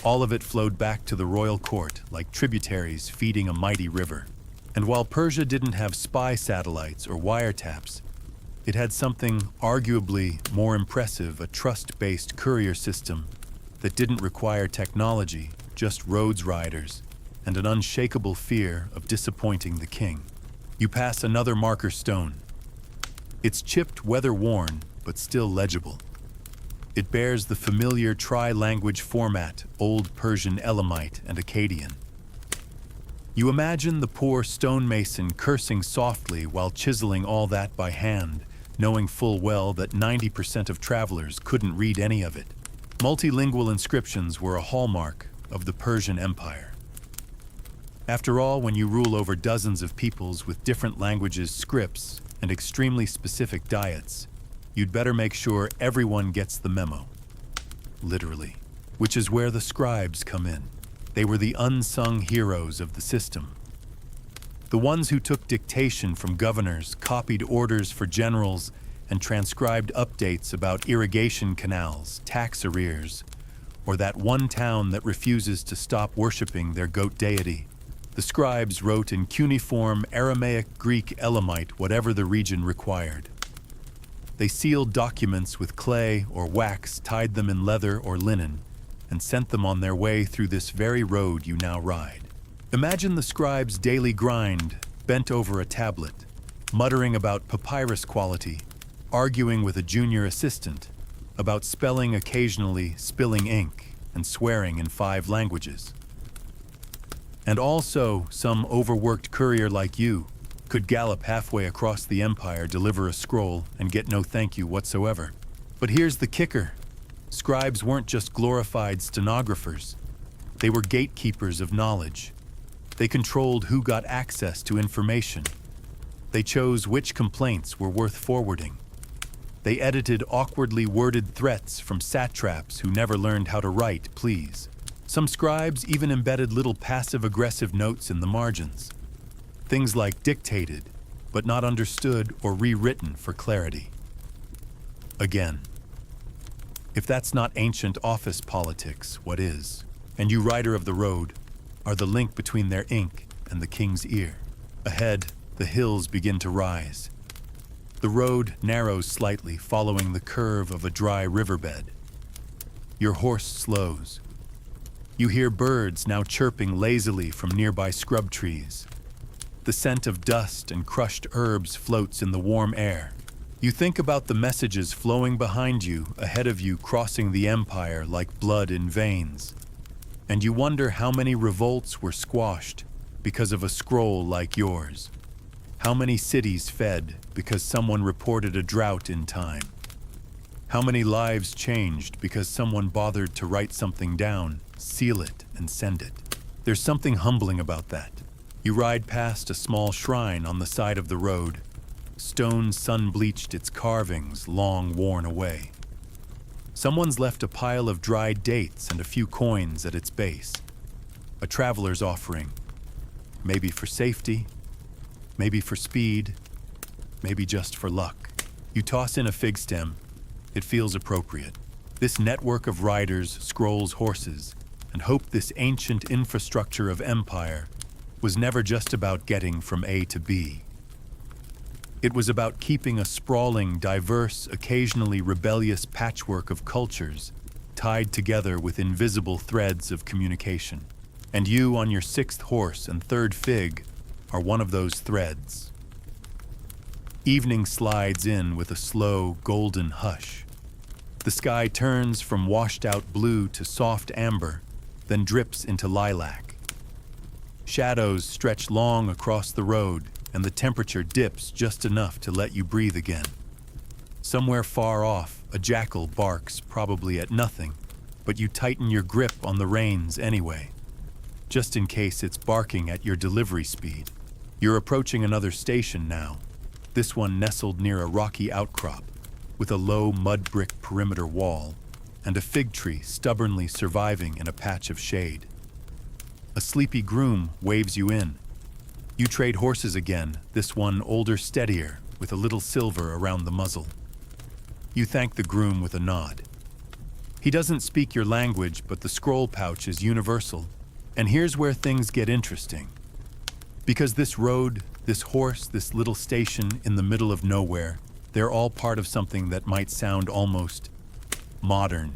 All of it flowed back to the royal court like tributaries feeding a mighty river. And while Persia didn't have spy satellites or wiretaps, it had something arguably more impressive, a trust-based courier system that didn't require technology, just roads riders, and an unshakable fear of disappointing the king. You pass another marker stone. It's chipped, weather-worn, but still legible. It bears the familiar tri-language format, Old Persian, Elamite, and Akkadian. You imagine the poor stonemason cursing softly while chiseling all that by hand, knowing full well that 90% of travelers couldn't read any of it. Multilingual inscriptions were a hallmark of the Persian Empire. After all, when you rule over dozens of peoples with different languages, scripts, and extremely specific diets, you'd better make sure everyone gets the memo. Literally. Which is where the scribes come in. They were the unsung heroes of the system. The ones who took dictation from governors, copied orders for generals, and transcribed updates about irrigation canals, tax arrears, or that one town that refuses to stop worshiping their goat deity. The scribes wrote in cuneiform, Aramaic, Greek, Elamite, whatever the region required. They sealed documents with clay or wax, tied them in leather or linen, and sent them on their way through this very road you now ride. Imagine the scribe's daily grind, bent over a tablet, muttering about papyrus quality, arguing with a junior assistant, about spelling occasionally, spilling ink, and swearing in 5 languages. And also, some overworked courier like you could gallop halfway across the empire, deliver a scroll, and get no thank you whatsoever. But here's the kicker. Scribes weren't just glorified stenographers. They were gatekeepers of knowledge. They controlled who got access to information. They chose which complaints were worth forwarding. They edited awkwardly worded threats from satraps who never learned how to write please. Some scribes even embedded little passive-aggressive notes in the margins. Things like dictated, but not understood or rewritten for clarity. Again, If that's not ancient office politics, what is? And you, rider of the road, are the link between their ink and the king's ear. Ahead, the hills begin to rise. The road narrows slightly, following the curve of a dry riverbed. Your horse slows. You hear birds now chirping lazily from nearby scrub trees. The scent of dust and crushed herbs floats in the warm air. You think about the messages flowing behind you, ahead of you, crossing the empire like blood in veins. And you wonder how many revolts were squashed because of a scroll like yours. How many cities fed because someone reported a drought in time. How many lives changed because someone bothered to write something down, seal it, and send it. There's something humbling about that. You ride past a small shrine on the side of the road. Stone sun-bleached, its carvings long worn away. Someone's left a pile of dried dates and a few coins at its base. A traveler's offering. Maybe for safety, maybe for speed, maybe just for luck. You toss in a fig stem. It feels appropriate. This network of riders scrolls horses and hope this ancient infrastructure of empire was never just about getting from A to B. It was about keeping a sprawling, diverse, occasionally rebellious patchwork of cultures tied together with invisible threads of communication. And you, on your sixth horse and third fig, are one of those threads. Evening slides in with a slow, golden hush. The sky turns from washed-out blue to soft amber, then drips into lilac. Shadows stretch long across the road, and the temperature dips just enough to let you breathe again. Somewhere far off, a jackal barks, probably at nothing, but you tighten your grip on the reins anyway, just in case it's barking at your delivery speed. You're approaching another station now, this one nestled near a rocky outcrop, with a low mud brick perimeter wall, and a fig tree stubbornly surviving in a patch of shade. A sleepy groom waves you in. You trade horses again, this one older, steadier, with a little silver around the muzzle. You thank the groom with a nod. He doesn't speak your language, but the scroll pouch is universal. And here's where things get interesting. Because this road, this horse, this little station in the middle of nowhere, they're all part of something that might sound almost modern.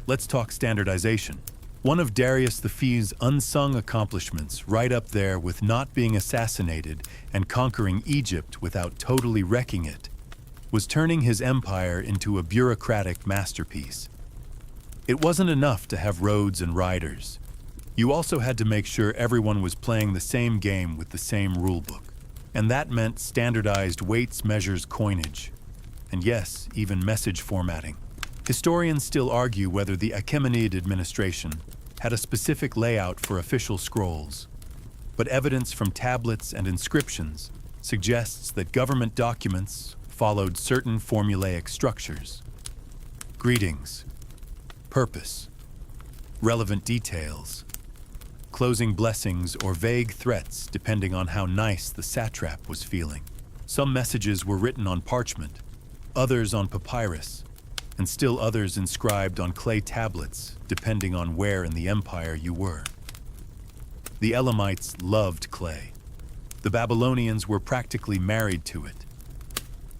Let's talk standardization. One of Darius the Fee's unsung accomplishments, right up there with not being assassinated and conquering Egypt without totally wrecking it, was turning his empire into a bureaucratic masterpiece. It wasn't enough to have roads and riders. You also had to make sure everyone was playing the same game with the same rulebook. And that meant standardized weights, measures, coinage, and yes, even message formatting. Historians still argue whether the Achaemenid administration had a specific layout for official scrolls, but evidence from tablets and inscriptions suggests that government documents followed certain formulaic structures. Greetings, purpose, relevant details, closing blessings or vague threats depending on how nice the satrap was feeling. Some messages were written on parchment, others on papyrus, and still others inscribed on clay tablets, depending on where in the empire you were. The Elamites loved clay. The Babylonians were practically married to it.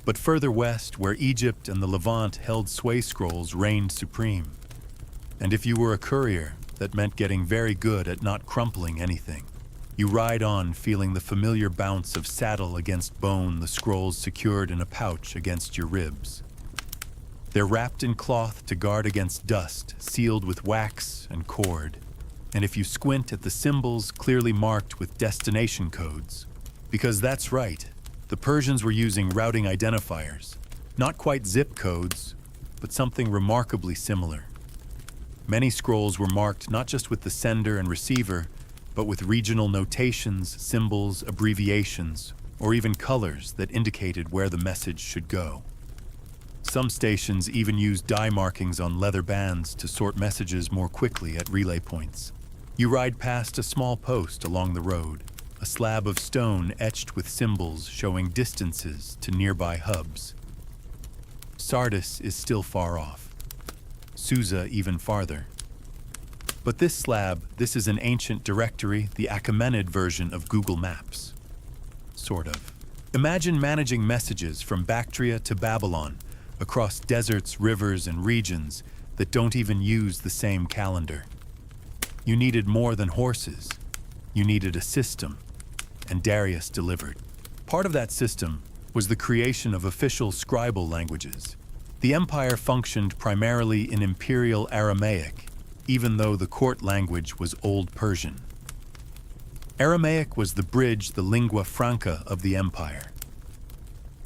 But further west, where Egypt and the Levant held sway scrolls, reigned supreme. And if you were a courier, that meant getting very good at not crumpling anything. You ride on, feeling the familiar bounce of saddle against bone, the scrolls secured in a pouch against your ribs. They're wrapped in cloth to guard against dust, sealed with wax and cord. And if you squint at the symbols clearly marked with destination codes, because that's right, the Persians were using routing identifiers, not quite zip codes, but something remarkably similar. Many scrolls were marked not just with the sender and receiver, but with regional notations, symbols, abbreviations, or even colors that indicated where the message should go. Some stations even used die markings on leather bands to sort messages more quickly at relay points. You ride past a small post along the road, a slab of stone etched with symbols showing distances to nearby hubs. Sardis is still far off. Susa even farther. But this is an ancient directory, the Achaemenid version of Google Maps. Sort of. Imagine managing messages from Bactria to Babylon, across deserts, rivers, and regions that don't even use the same calendar. You needed more than horses. You needed a system, and Darius delivered. Part of that system was the creation of official scribal languages. The empire functioned primarily in Imperial Aramaic, even though the court language was Old Persian. Aramaic was the bridge, the lingua franca of the empire.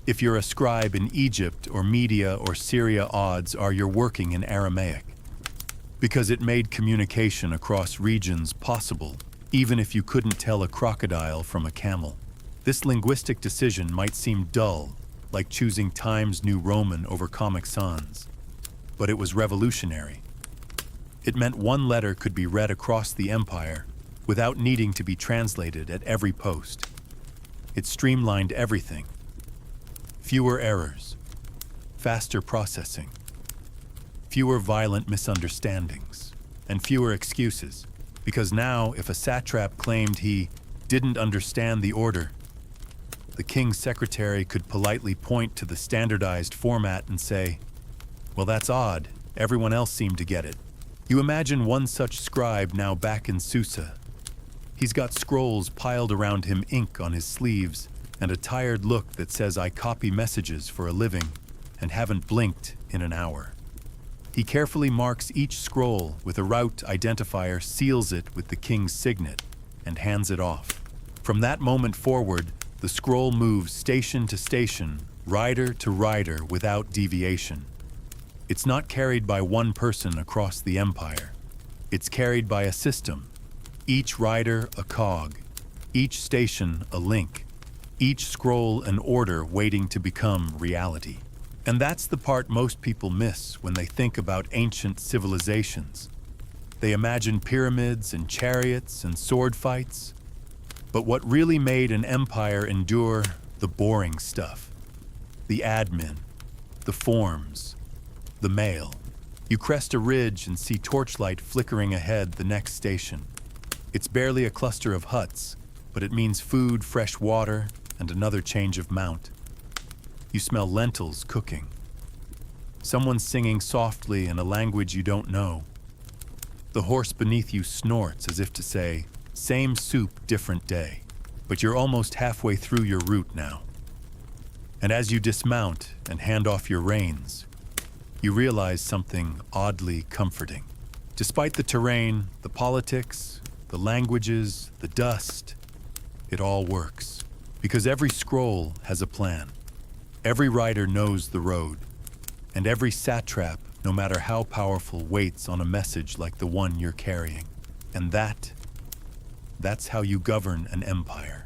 If you're a scribe in Egypt or Media or Syria, odds are you're working in Aramaic, because it made communication across regions possible, even if you couldn't tell a crocodile from a camel. This linguistic decision might seem dull, like choosing Times New Roman over Comic Sans, but it was revolutionary. It meant one letter could be read across the empire without needing to be translated at every post. It streamlined everything. Fewer errors, faster processing, fewer violent misunderstandings, and fewer excuses. Because now, if a satrap claimed he didn't understand the order, the king's secretary could politely point to the standardized format and say, "Well, that's odd. Everyone else seemed to get it." You imagine one such scribe now back in Susa. He's got scrolls piled around him, ink on his sleeves, and a tired look that says, "I copy messages for a living and haven't blinked in an hour." He carefully marks each scroll with a route identifier, seals it with the king's signet, and hands it off. From that moment forward, the scroll moves station to station, rider to rider without deviation. It's not carried by one person across the empire. It's carried by a system. Each rider a cog, each station a link, each scroll an order waiting to become reality. And that's the part most people miss when they think about ancient civilizations. They imagine pyramids and chariots and sword fights. But what really made an empire endure? The boring stuff. The admin, the forms, the mail. You crest a ridge and see torchlight flickering ahead the next station. It's barely a cluster of huts, but it means food, fresh water, and another change of mount. You smell lentils cooking. Someone singing softly in a language you don't know. The horse beneath you snorts as if to say, "Same soup, different day." But you're almost halfway through your route now. And as you dismount and hand off your reins, you realize something oddly comforting. Despite the terrain, the politics, the languages, the dust, it all works. Because every scroll has a plan. Every rider knows the road. And every satrap, no matter how powerful, waits on a message like the one you're carrying. And that's how you govern an empire.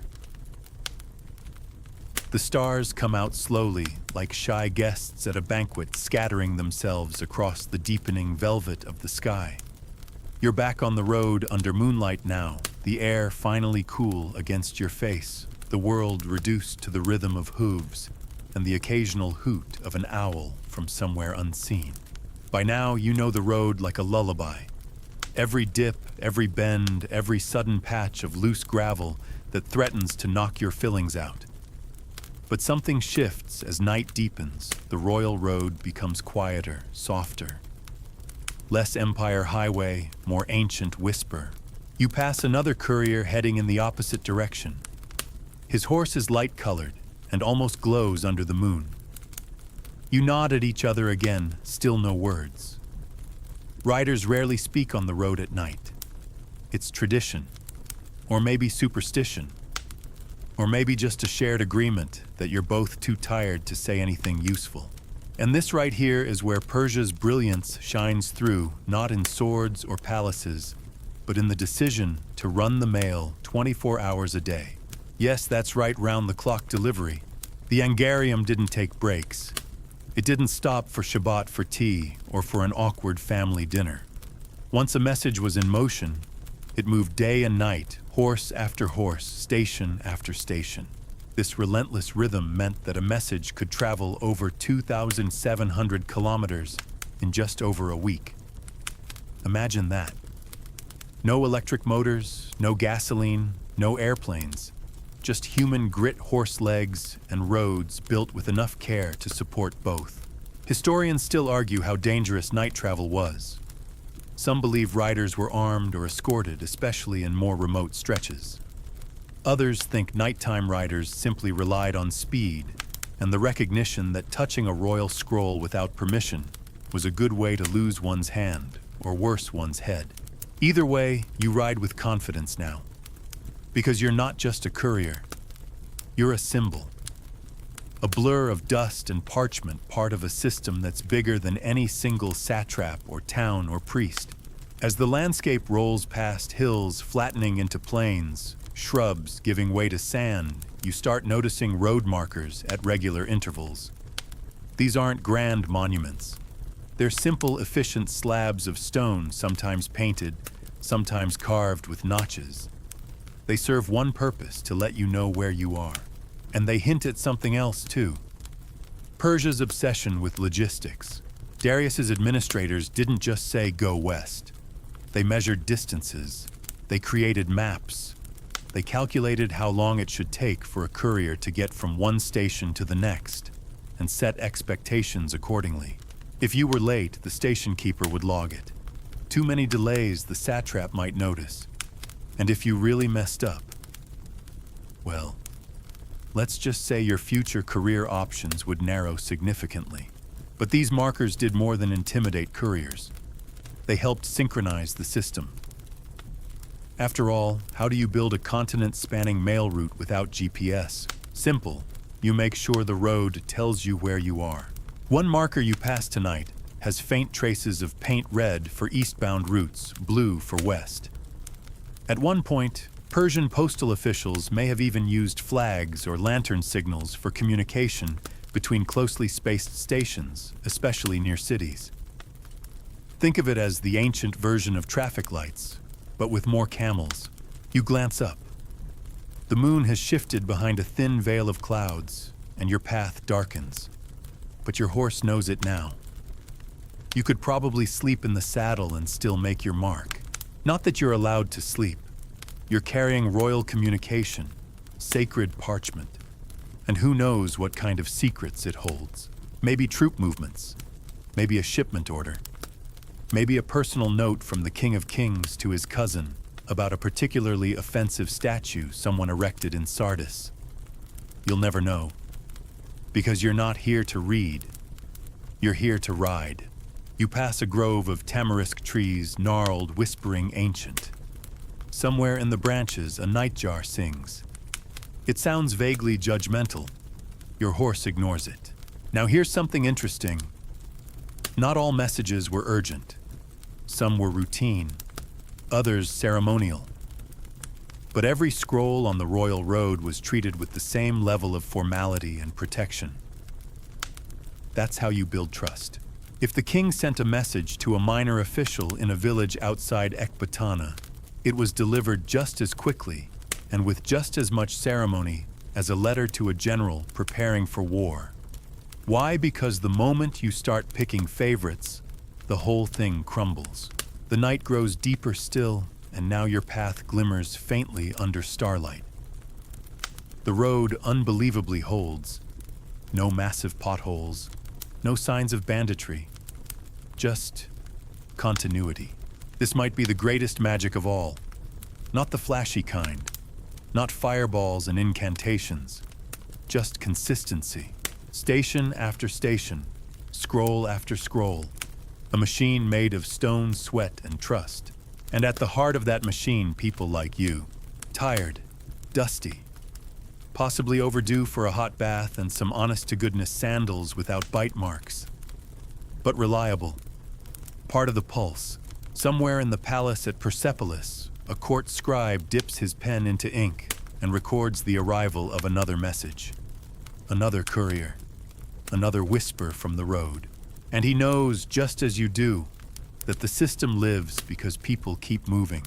The stars come out slowly, like shy guests at a banquet, scattering themselves across the deepening velvet of the sky. You're back on the road under moonlight now, the air finally cool against your face, the world reduced to the rhythm of hooves and the occasional hoot of an owl from somewhere unseen. By now, you know the road like a lullaby. Every dip, every bend, every sudden patch of loose gravel that threatens to knock your fillings out. But something shifts as night deepens. The royal road becomes quieter, softer. Less empire highway, more ancient whisper. You pass another courier heading in the opposite direction. His horse is light-colored and almost glows under the moon. You nod at each other again, still no words. Riders rarely speak on the road at night. It's tradition, or maybe superstition, or maybe just a shared agreement that you're both too tired to say anything useful. And this right here is where Persia's brilliance shines through, not in swords or palaces, but in the decision to run the mail 24 hours a day. Yes, that's right, round-the-clock delivery. The Angarium didn't take breaks. It didn't stop for Shabbat for tea or for an awkward family dinner. Once a message was in motion, it moved day and night, horse after horse, station after station. This relentless rhythm meant that a message could travel over 2,700 kilometers in just over a week. Imagine that. No electric motors, no gasoline, no airplanes. Just human grit horse legs and roads built with enough care to support both. Historians still argue how dangerous night travel was. Some believe riders were armed or escorted, especially in more remote stretches. Others think nighttime riders simply relied on speed and the recognition that touching a royal scroll without permission was a good way to lose one's hand, or worse, one's head. Either way, you ride with confidence now. Because you're not just a courier. You're a symbol. A blur of dust and parchment, part of a system that's bigger than any single satrap or town or priest. As the landscape rolls past hills flattening into plains, shrubs giving way to sand, you start noticing road markers at regular intervals. These aren't grand monuments. They're simple, efficient slabs of stone, sometimes painted, sometimes carved with notches. They serve one purpose, to let you know where you are. And they hint at something else, too. Persia's obsession with logistics. Darius's administrators didn't just say, "Go west." They measured distances. They created maps. They calculated how long it should take for a courier to get from one station to the next, and set expectations accordingly. If you were late, the station keeper would log it. Too many delays, the satrap might notice. And if you really messed up, well, let's just say your future career options would narrow significantly. But these markers did more than intimidate couriers. They helped synchronize the system. After all, how do you build a continent-spanning mail route without GPS? Simple. You make sure the road tells you where you are. One marker you pass tonight has faint traces of paint red for eastbound routes, blue for west. At one point, Persian postal officials may have even used flags or lantern signals for communication between closely spaced stations, especially near cities. Think of it as the ancient version of traffic lights, but with more camels. You glance up. The moon has shifted behind a thin veil of clouds, and your path darkens. But your horse knows it now. You could probably sleep in the saddle and still make your mark. Not that you're allowed to sleep. You're carrying royal communication, sacred parchment. And who knows what kind of secrets it holds. Maybe troop movements. Maybe a shipment order. Maybe a personal note from the King of Kings to his cousin about a particularly offensive statue someone erected in Sardis. You'll never know. Because you're not here to read. You're here to ride. You pass a grove of tamarisk trees, gnarled, whispering ancient. Somewhere in the branches, a nightjar sings. It sounds vaguely judgmental. Your horse ignores it. Now here's something interesting. Not all messages were urgent. Some were routine, others ceremonial. But every scroll on the royal road was treated with the same level of formality and protection. That's how you build trust. If the king sent a message to a minor official in a village outside Ecbatana, it was delivered just as quickly and with just as much ceremony as a letter to a general preparing for war. Why? Because the moment you start picking favorites, the whole thing crumbles. The night grows deeper still, and now your path glimmers faintly under starlight. The road unbelievably holds. No massive potholes, no signs of banditry, just continuity. This might be the greatest magic of all. Not the flashy kind, not fireballs and incantations, just consistency. Station after station, scroll after scroll, a machine made of stone, sweat, and trust. And at the heart of that machine, people like you. Tired, dusty, possibly overdue for a hot bath and some honest-to-goodness sandals without bite marks. But reliable, part of the pulse. Somewhere in the palace at Persepolis, a court scribe dips his pen into ink and records the arrival of another message. Another courier, another whisper from the road. And he knows, just as you do, that the system lives because people keep moving.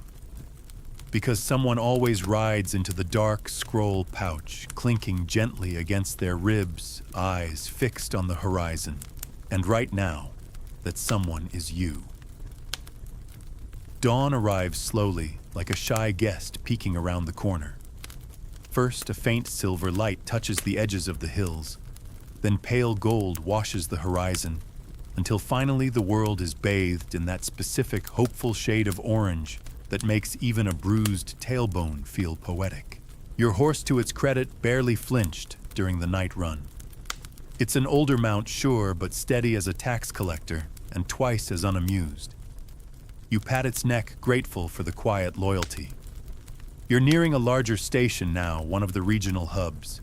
Because someone always rides into the dark scroll pouch, clinking gently against their ribs, eyes fixed on the horizon. And right now, that someone is you. Dawn arrives slowly, like a shy guest peeking around the corner. First, a faint silver light touches the edges of the hills, then pale gold washes the horizon, until finally the world is bathed in that specific, hopeful shade of orange that makes even a bruised tailbone feel poetic. Your horse, to its credit, barely flinched during the night run. It's an older mount, sure, but steady as a tax collector and twice as unamused. You pat its neck, grateful for the quiet loyalty. You're nearing a larger station now, one of the regional hubs.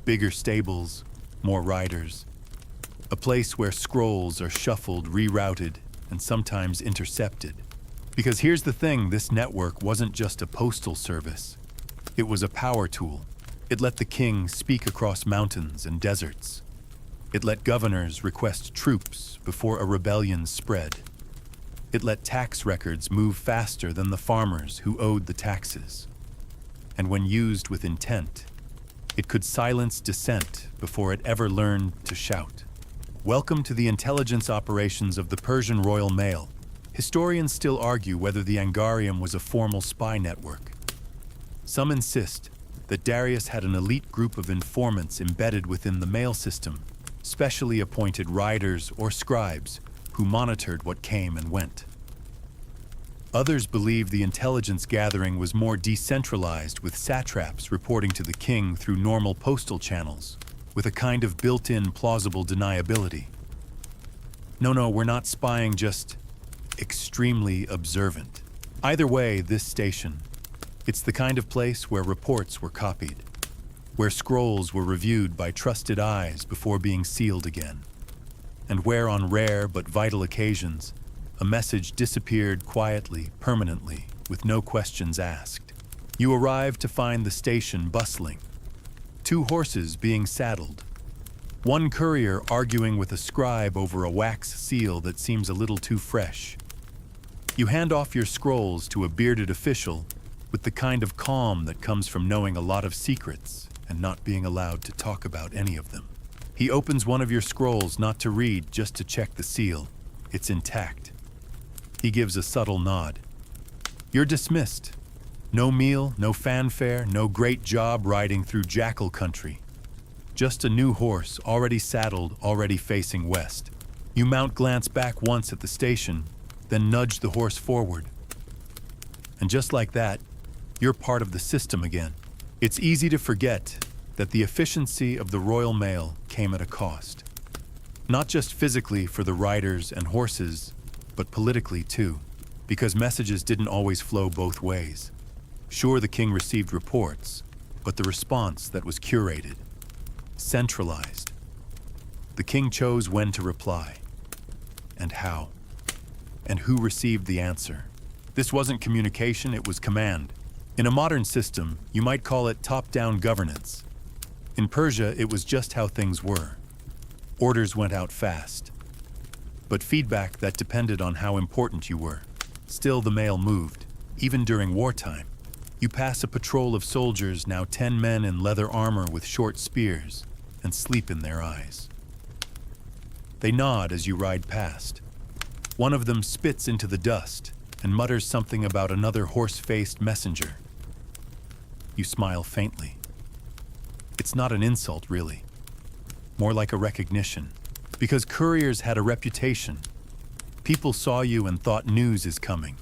Bigger stables, more riders. A place where scrolls are shuffled, rerouted, and sometimes intercepted. Because here's the thing, this network wasn't just a postal service. It was a power tool. It let the king speak across mountains and deserts. It let governors request troops before a rebellion spread. It let tax records move faster than the farmers who owed the taxes. And when used with intent, it could silence dissent before it ever learned to shout. Welcome to the intelligence operations of the Persian Royal Mail. Historians still argue whether the Angarium was a formal spy network. Some insist that Darius had an elite group of informants embedded within the mail system, specially appointed riders or scribes who monitored what came and went. Others believe the intelligence gathering was more decentralized, with satraps reporting to the king through normal postal channels, with a kind of built-in plausible deniability. No, we're not spying, just extremely observant. Either way, this station, it's the kind of place where reports were copied, where scrolls were reviewed by trusted eyes before being sealed again, and where on rare but vital occasions, a message disappeared quietly, permanently, with no questions asked. You arrive to find the station bustling. 2 horses being saddled. One courier arguing with a scribe over a wax seal that seems a little too fresh. You hand off your scrolls to a bearded official with the kind of calm that comes from knowing a lot of secrets and not being allowed to talk about any of them. He opens one of your scrolls not to read, just to check the seal. It's intact. He gives a subtle nod. You're dismissed. No meal, no fanfare, no great job riding through jackal country. Just a new horse, already saddled, already facing west. You mount, glance back once at the station, then nudge the horse forward. And just like that, you're part of the system again. It's easy to forget that the efficiency of the Royal Mail came at a cost. Not just physically for the riders and horses, but politically too, because messages didn't always flow both ways. Sure, the king received reports, but the response that was curated, centralized. The king chose when to reply, and how, and who received the answer. This wasn't communication, it was command. In a modern system, you might call it top-down governance. In Persia, it was just how things were. Orders went out fast, but feedback that depended on how important you were. Still, the mail moved, even during wartime. You pass a patrol of soldiers, now 10 men in leather armor with short spears, and sleep in their eyes. They nod as you ride past. One of them spits into the dust and mutters something about another horse-faced messenger. You smile faintly. It's not an insult, really. More like a recognition. Because couriers had a reputation. People saw you and thought news is coming.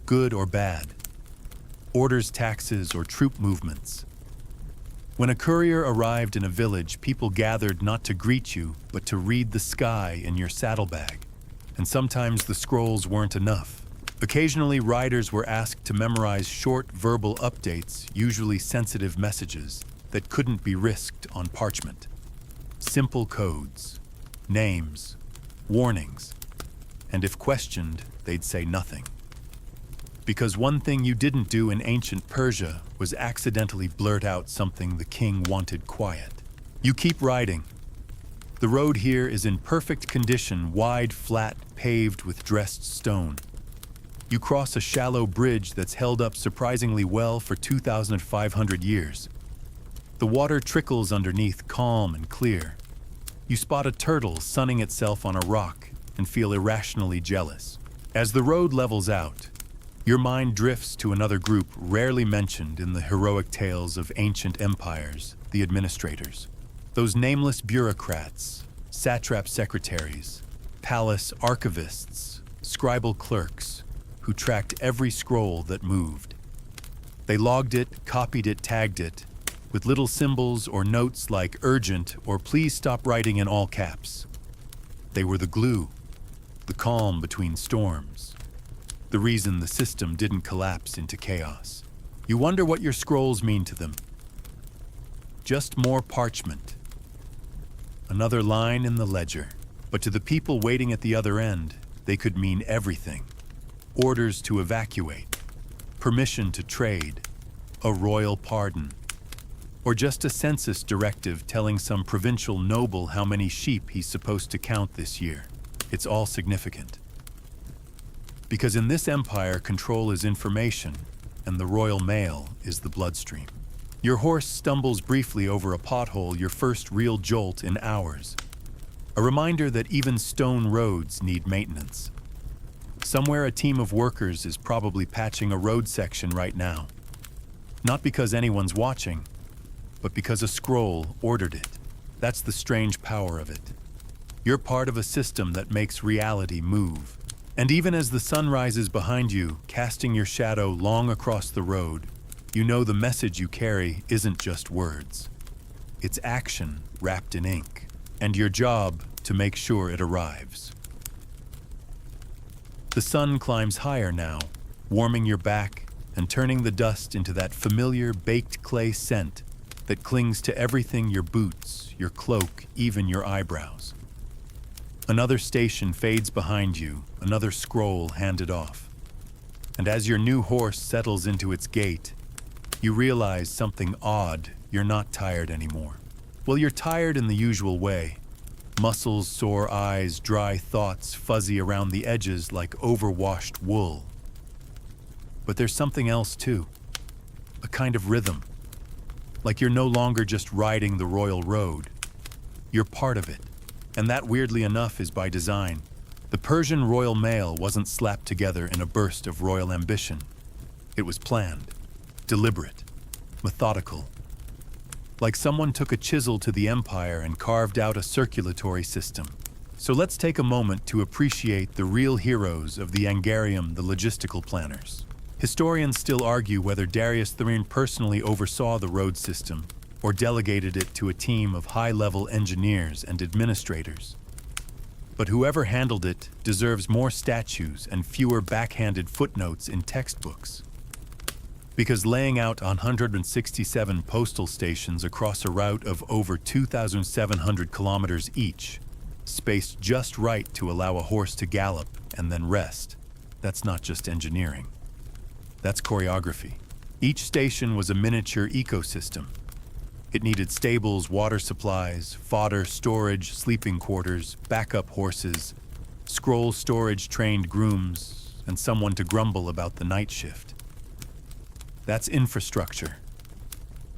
Good or bad. Orders, taxes, or troop movements. When a courier arrived in a village, people gathered not to greet you, but to read the sky in your saddlebag. And sometimes the scrolls weren't enough. Occasionally, riders were asked to memorize short verbal updates, usually sensitive messages, that couldn't be risked on parchment. Simple codes, names, warnings, and if questioned, they'd say nothing. Because one thing you didn't do in ancient Persia was accidentally blurt out something the king wanted quiet. You keep riding. The road here is in perfect condition, wide, flat, paved with dressed stone. You cross a shallow bridge that's held up surprisingly well for 2,500 years. The water trickles underneath, calm and clear. You spot a turtle sunning itself on a rock and feel irrationally jealous. As the road levels out, your mind drifts to another group rarely mentioned in the heroic tales of ancient empires, the administrators. Those nameless bureaucrats, satrap secretaries, palace archivists, scribal clerks, who tracked every scroll that moved. They logged it, copied it, tagged it, with little symbols or notes like urgent or please stop writing in all caps. They were the glue, the calm between storms, the reason the system didn't collapse into chaos. You wonder what your scrolls mean to them. Just more parchment. Another line in the ledger. But to the people waiting at the other end, they could mean everything. Orders to evacuate, permission to trade, a royal pardon, or just a census directive telling some provincial noble how many sheep he's supposed to count this year. It's all significant. Because in this empire, control is information, and the royal mail is the bloodstream. Your horse stumbles briefly over a pothole, your first real jolt in hours. A reminder that even stone roads need maintenance. Somewhere a team of workers is probably patching a road section right now. Not because anyone's watching, but because a scroll ordered it. That's the strange power of it. You're part of a system that makes reality move. And even as the sun rises behind you, casting your shadow long across the road, you know the message you carry isn't just words. It's action wrapped in ink, and your job to make sure it arrives. The sun climbs higher now, warming your back and turning the dust into that familiar baked clay scent that clings to everything: your boots, your cloak, even your eyebrows. Another station fades behind you, another scroll handed off. And as your new horse settles into its gait, you realize something odd. You're not tired anymore. Well, you're tired in the usual way. Muscles, sore eyes, dry thoughts fuzzy around the edges like overwashed wool. But there's something else too. A kind of rhythm. Like you're no longer just riding the royal road. You're part of it. And that, weirdly enough, is by design. The Persian royal mail wasn't slapped together in a burst of royal ambition. It was planned, deliberate, methodical. Like someone took a chisel to the empire and carved out a circulatory system. So let's take a moment to appreciate the real heroes of the Angarium, the logistical planners. Historians still argue whether Darius III personally oversaw the road system or delegated it to a team of high-level engineers and administrators. But whoever handled it deserves more statues and fewer backhanded footnotes in textbooks. Because laying out 167 postal stations across a route of over 2,700 kilometers each, spaced just right to allow a horse to gallop and then rest, that's not just engineering. That's choreography. Each station was a miniature ecosystem. It needed stables, water supplies, fodder, storage, sleeping quarters, backup horses, scroll storage, trained grooms, and someone to grumble about the night shift. That's infrastructure.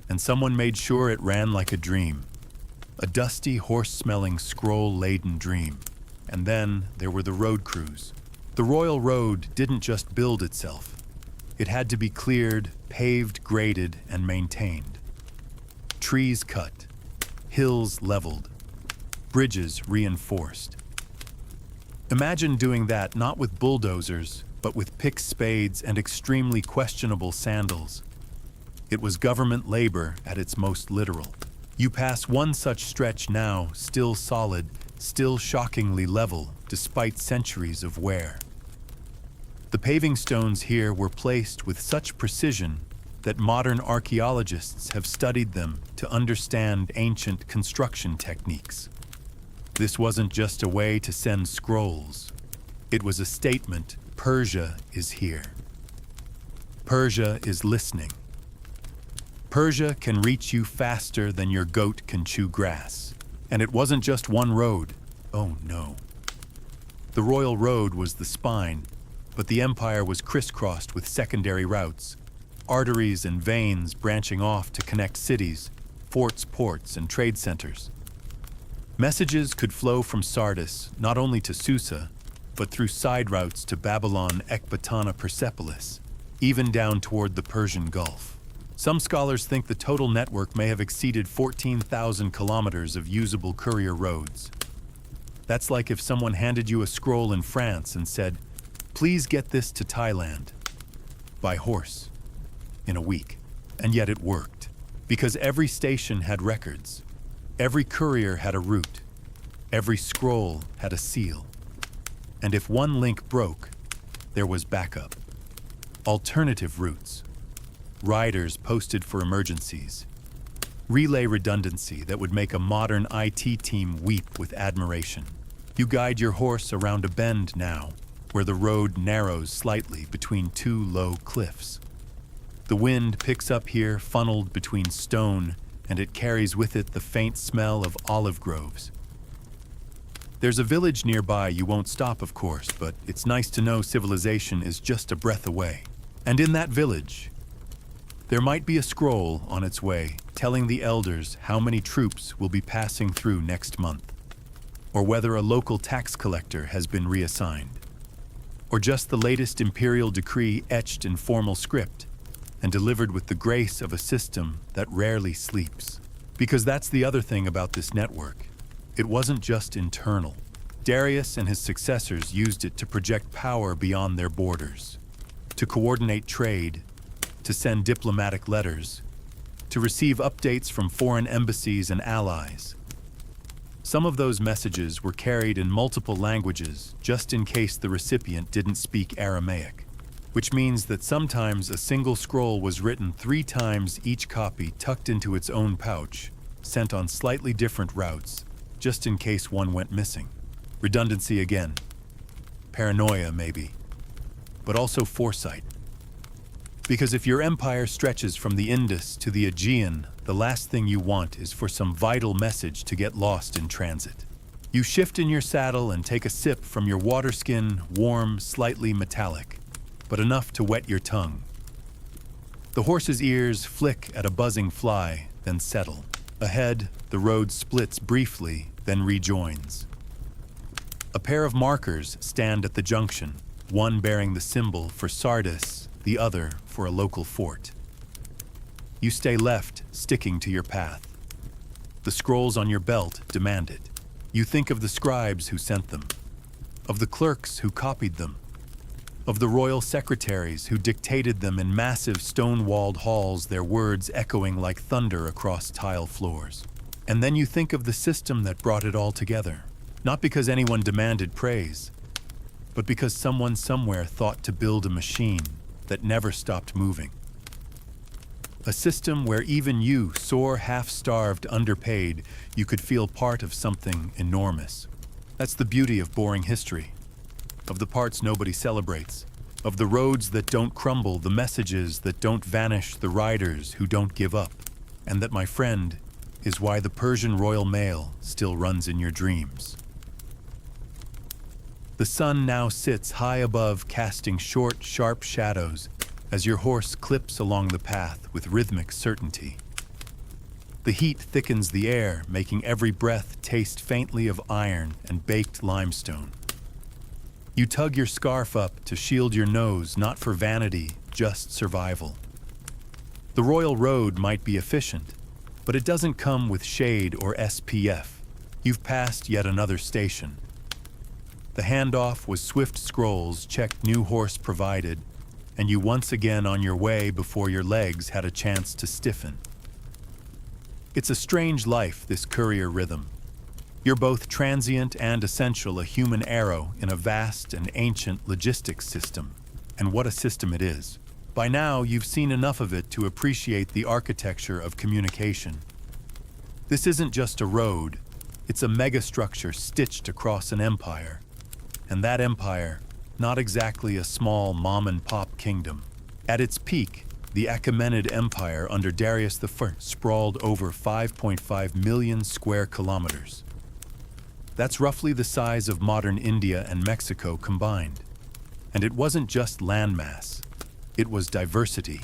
And someone made sure it ran like a dream. A dusty, horse-smelling, scroll-laden dream. And then there were the road crews. The royal road didn't just build itself. It had to be cleared, paved, graded, and maintained. Trees cut, hills leveled, bridges reinforced. Imagine doing that not with bulldozers, but with picks, spades, and extremely questionable sandals. It was government labor at its most literal. You pass one such stretch now, still solid, still shockingly level, despite centuries of wear. The paving stones here were placed with such precision that modern archaeologists have studied them to understand ancient construction techniques. This wasn't just a way to send scrolls. It was a statement: Persia is here. Persia is listening. Persia can reach you faster than your goat can chew grass. And it wasn't just one road. Oh no. The royal road was the spine, but the empire was crisscrossed with secondary routes. Arteries and veins branching off to connect cities, forts, ports, and trade centers. Messages could flow from Sardis not only to Susa, but through side routes to Babylon, Ecbatana, Persepolis, even down toward the Persian Gulf. Some scholars think the total network may have exceeded 14,000 kilometers of usable courier roads. That's like if someone handed you a scroll in France and said, "Please get this to Thailand," by horse, in a week. And yet it worked, because every station had records, every courier had a route, every scroll had a seal. And if one link broke, there was backup. Alternative routes, riders posted for emergencies, relay redundancy that would make a modern IT team weep with admiration. You guide your horse around a bend now, where the road narrows slightly between two low cliffs. The wind picks up here, funneled between stone, and it carries with it the faint smell of olive groves. There's a village nearby. You won't stop, of course, but it's nice to know civilization is just a breath away. And in that village, there might be a scroll on its way telling the elders how many troops will be passing through next month, or whether a local tax collector has been reassigned, or just the latest imperial decree etched in formal script and delivered with the grace of a system that rarely sleeps. Because that's the other thing about this network. It wasn't just internal. Darius and his successors used it to project power beyond their borders, to coordinate trade, to send diplomatic letters, to receive updates from foreign embassies and allies. Some of those messages were carried in multiple languages just in case the recipient didn't speak Aramaic, which means that sometimes a single scroll was written 3 times, each copy tucked into its own pouch, sent on slightly different routes, just in case one went missing. Redundancy again. Paranoia, maybe. But also foresight. Because if your empire stretches from the Indus to the Aegean, the last thing you want is for some vital message to get lost in transit. You shift in your saddle and take a sip from your water skin, warm, slightly metallic, but enough to wet your tongue. The horse's ears flick at a buzzing fly, then settle. Ahead, the road splits briefly, then rejoins. A pair of markers stand at the junction, one bearing the symbol for Sardis, the other for a local fort. You stay left, sticking to your path. The scrolls on your belt demand it. You think of the scribes who sent them, of the clerks who copied them, of the royal secretaries who dictated them in massive stone-walled halls, their words echoing like thunder across tile floors. And then you think of the system that brought it all together, not because anyone demanded praise, but because someone somewhere thought to build a machine that never stopped moving. A system where even you, sore, half-starved, underpaid, you could feel part of something enormous. That's the beauty of boring history, of the parts nobody celebrates, of the roads that don't crumble, the messages that don't vanish, the riders who don't give up. And that, my friend, is why the Persian Royal Mail still runs in your dreams. The sun now sits high above, casting short, sharp shadows as your horse clips along the path with rhythmic certainty. The heat thickens the air, making every breath taste faintly of iron and baked limestone. You tug your scarf up to shield your nose, not for vanity, just survival. The Royal Road might be efficient, but it doesn't come with shade or SPF. You've passed yet another station. The handoff was swift scrolls, checked new horse provided, and you once again on your way before your legs had a chance to stiffen. It's a strange life, this courier rhythm. You're both transient and essential, a human arrow in a vast and ancient logistics system. And what a system it is. By now, you've seen enough of it to appreciate the architecture of communication. This isn't just a road, it's a megastructure stitched across an empire. And that empire, not exactly a small mom-and-pop kingdom. At its peak, the Achaemenid Empire under Darius I sprawled over 5.5 million square kilometers. That's roughly the size of modern India and Mexico combined. And it wasn't just landmass, it was diversity.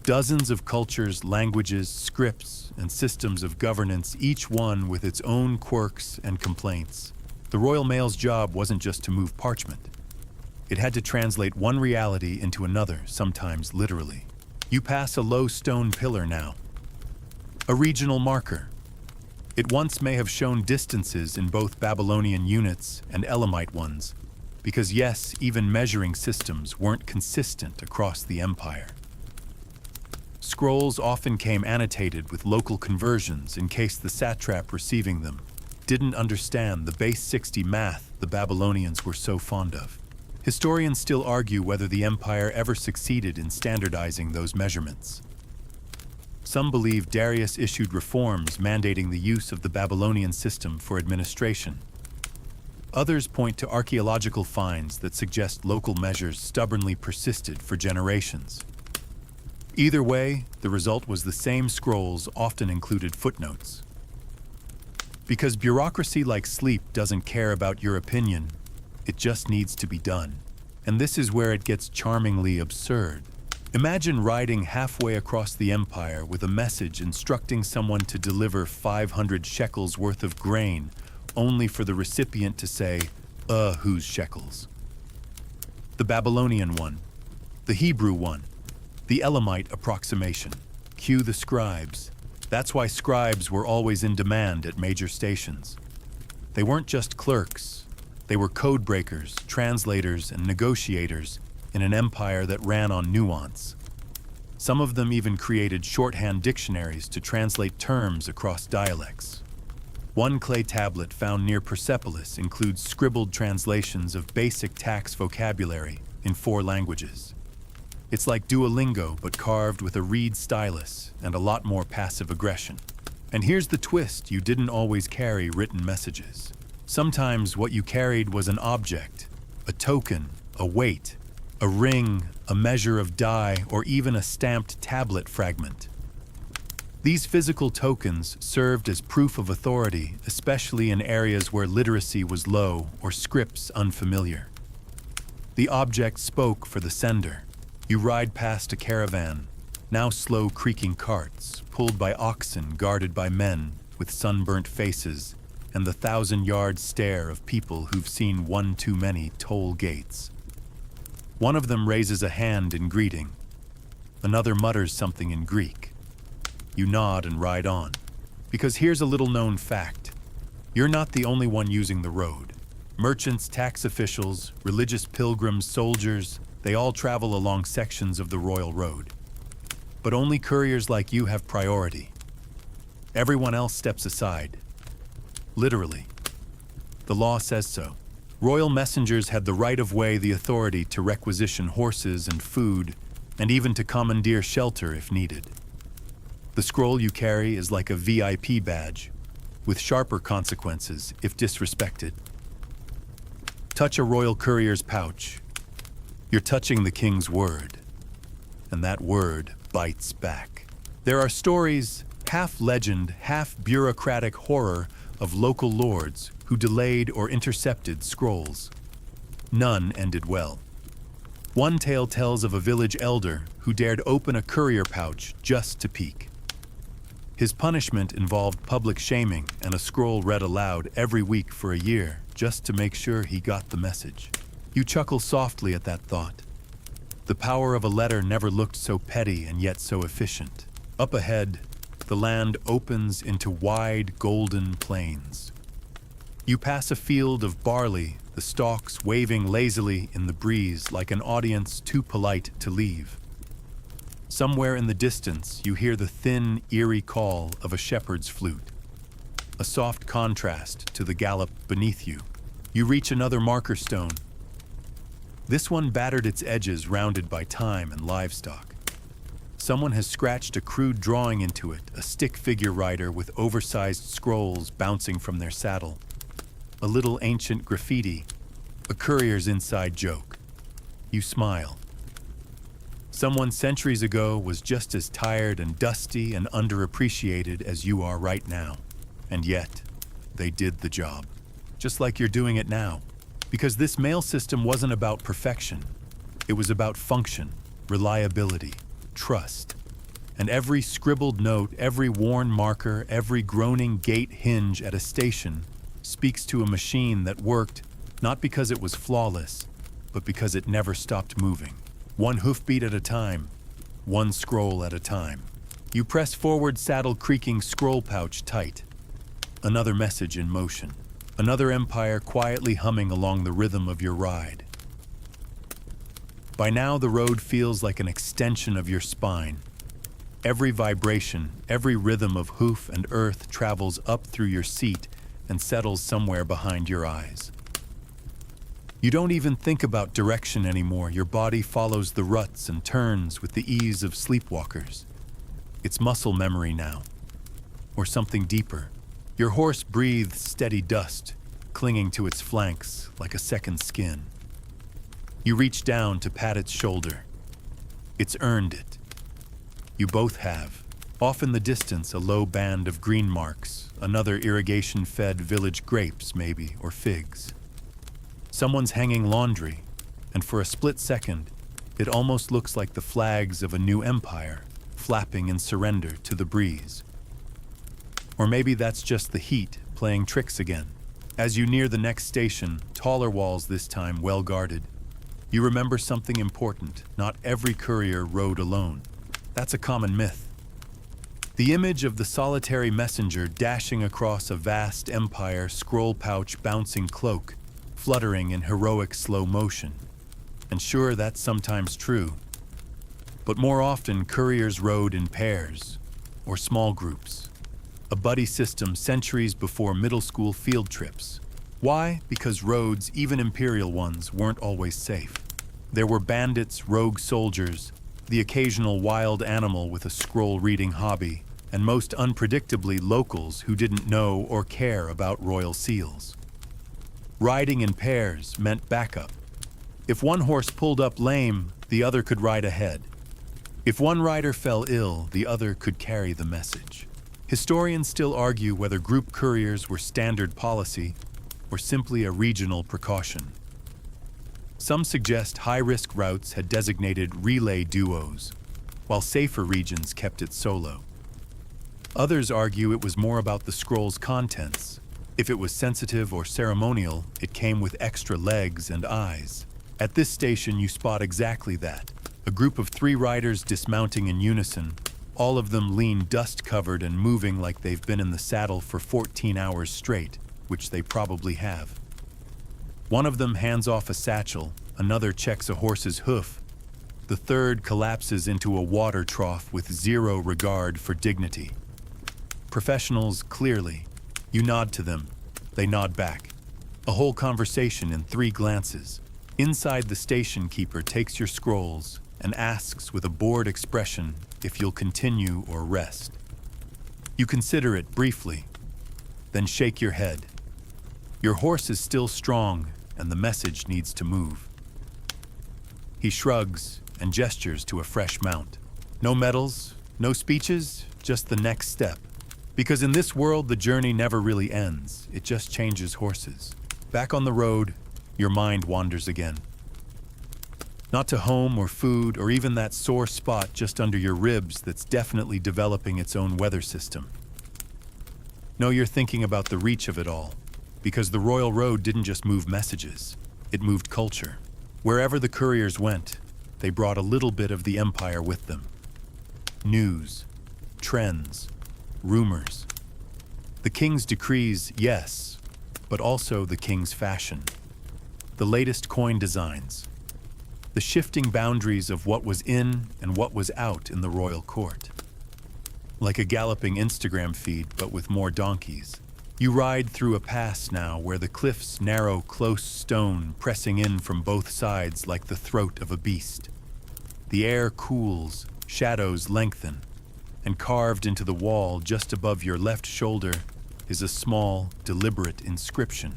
Dozens of cultures, languages, scripts, and systems of governance, each one with its own quirks and complaints. The Royal Mail's job wasn't just to move parchment. It had to translate one reality into another, sometimes literally. You pass a low stone pillar now. A regional marker. It once may have shown distances in both Babylonian units and Elamite ones, because yes, even measuring systems weren't consistent across the empire. Scrolls often came annotated with local conversions in case the satrap receiving them didn't understand the base 60 math the Babylonians were so fond of. Historians still argue whether the empire ever succeeded in standardizing those measurements. Some believe Darius issued reforms mandating the use of the Babylonian system for administration. Others point to archaeological finds that suggest local measures stubbornly persisted for generations. Either way, the result was the same scrolls often included footnotes. Because bureaucracy like sleep doesn't care about your opinion, it just needs to be done. And this is where it gets charmingly absurd. Imagine riding halfway across the empire with a message instructing someone to deliver 500 shekels worth of grain, only for the recipient to say, whose shekels? The Babylonian one, the Hebrew one, the Elamite approximation. Cue the scribes. That's why scribes were always in demand at major stations. They weren't just clerks. They were code breakers, translators, and negotiators in an empire that ran on nuance. Some of them even created shorthand dictionaries to translate terms across dialects. One clay tablet found near Persepolis includes scribbled translations of basic tax vocabulary in 4 languages. It's like Duolingo, but carved with a reed stylus and a lot more passive aggression. And here's the twist: you didn't always carry written messages. Sometimes what you carried was an object, a token, a weight, a ring, a measure of dye, or even a stamped tablet fragment. These physical tokens served as proof of authority, especially in areas where literacy was low or scripts unfamiliar. The object spoke for the sender. You ride past a caravan, now slow creaking carts, pulled by oxen guarded by men with sunburnt faces, and the 1,000-yard stare of people who've seen one too many toll gates. One of them raises a hand in greeting. Another mutters something in Greek. You nod and ride on. Because here's a little-known fact. You're not the only one using the road. Merchants, tax officials, religious pilgrims, soldiers, they all travel along sections of the royal road. But only couriers like you have priority. Everyone else steps aside. Literally. The law says so. Royal messengers had the right-of-way, the authority to requisition horses and food, and even to commandeer shelter if needed. The scroll you carry is like a VIP badge, with sharper consequences if disrespected. Touch a royal courier's pouch. You're touching the king's word, and that word bites back. There are stories, half legend, half bureaucratic horror, of local lords who delayed or intercepted scrolls. None ended well. One tale tells of a village elder who dared open a courier pouch just to peek. His punishment involved public shaming and a scroll read aloud every week for a year just to make sure he got the message. You chuckle softly at that thought. The power of a letter never looked so petty and yet so efficient. Up ahead, the land opens into wide, golden plains. You pass a field of barley, the stalks waving lazily in the breeze like an audience too polite to leave. Somewhere in the distance, you hear the thin, eerie call of a shepherd's flute, a soft contrast to the gallop beneath you. You reach another marker stone. This one battered its edges, rounded by time and livestock. Someone has scratched a crude drawing into it, a stick figure rider with oversized scrolls bouncing from their saddle. A little ancient graffiti, a courier's inside joke. You smile. Someone centuries ago was just as tired and dusty and underappreciated as you are right now. And yet, they did the job. Just like you're doing it now. Because this mail system wasn't about perfection. It was about function, reliability, trust. And every scribbled note, every worn marker, every groaning gate hinge at a station speaks to a machine that worked not because it was flawless, but because it never stopped moving. One hoofbeat at a time, one scroll at a time. You press forward, saddle creaking, scroll pouch tight. Another message in motion. Another empire quietly humming along the rhythm of your ride. By now, the road feels like an extension of your spine. Every vibration, every rhythm of hoof and earth travels up through your seat and settles somewhere behind your eyes. You don't even think about direction anymore. Your body follows the ruts and turns with the ease of sleepwalkers. It's muscle memory now, or something deeper. Your horse breathes steady dust, clinging to its flanks like a second skin. You reach down to pat its shoulder. It's earned it. You both have. Off in the distance, a low band of green marks, another irrigation-fed village grapes, maybe, or figs. Someone's hanging laundry, and for a split second, it almost looks like the flags of a new empire, flapping in surrender to the breeze. Or maybe that's just the heat playing tricks again. As you near the next station, taller walls this time well guarded, you remember something important. Not every courier rode alone. That's a common myth. The image of the solitary messenger dashing across a vast empire, scroll pouch, bouncing cloak, fluttering in heroic slow motion. And sure, that's sometimes true. But more often, couriers rode in pairs or small groups. A buddy system centuries before middle school field trips. Why? Because roads, even imperial ones, weren't always safe. There were bandits, rogue soldiers, the occasional wild animal with a scroll-reading hobby, and most unpredictably locals who didn't know or care about royal seals. Riding in pairs meant backup. If one horse pulled up lame, the other could ride ahead. If one rider fell ill, the other could carry the message. Historians still argue whether group couriers were standard policy or simply a regional precaution. Some suggest high-risk routes had designated relay duos, while safer regions kept it solo. Others argue it was more about the scroll's contents. If it was sensitive or ceremonial, it came with extra legs and eyes. At this station, you spot exactly that. A group of 3 riders dismounting in unison, all of them lean, dust-covered and moving like they've been in the saddle for 14 hours straight, which they probably have. One of them hands off a satchel, another checks a horse's hoof. The third collapses into a water trough with zero regard for dignity. Professionals, clearly. You nod to them. They nod back. A whole conversation in 3 glances. Inside, the station keeper takes your scrolls and asks with a bored expression if you'll continue or rest. You consider it briefly, then shake your head. Your horse is still strong, and the message needs to move. He shrugs and gestures to a fresh mount. No medals, no speeches, just the next step. Because in this world, the journey never really ends. It just changes horses. Back on the road, your mind wanders again. Not to home or food or even that sore spot just under your ribs that's definitely developing its own weather system. No, you're thinking about the reach of it all. Because the Royal Road didn't just move messages, it moved culture. Wherever the couriers went, they brought a little bit of the empire with them. News, trends, rumors. The king's decrees, yes, but also the king's fashion. The latest coin designs. The shifting boundaries of what was in and what was out in the royal court. Like a galloping Instagram feed, but with more donkeys. You ride through a pass now where the cliffs narrow close stone pressing in from both sides like the throat of a beast. The air cools, shadows lengthen, and carved into the wall just above your left shoulder is a small, deliberate inscription.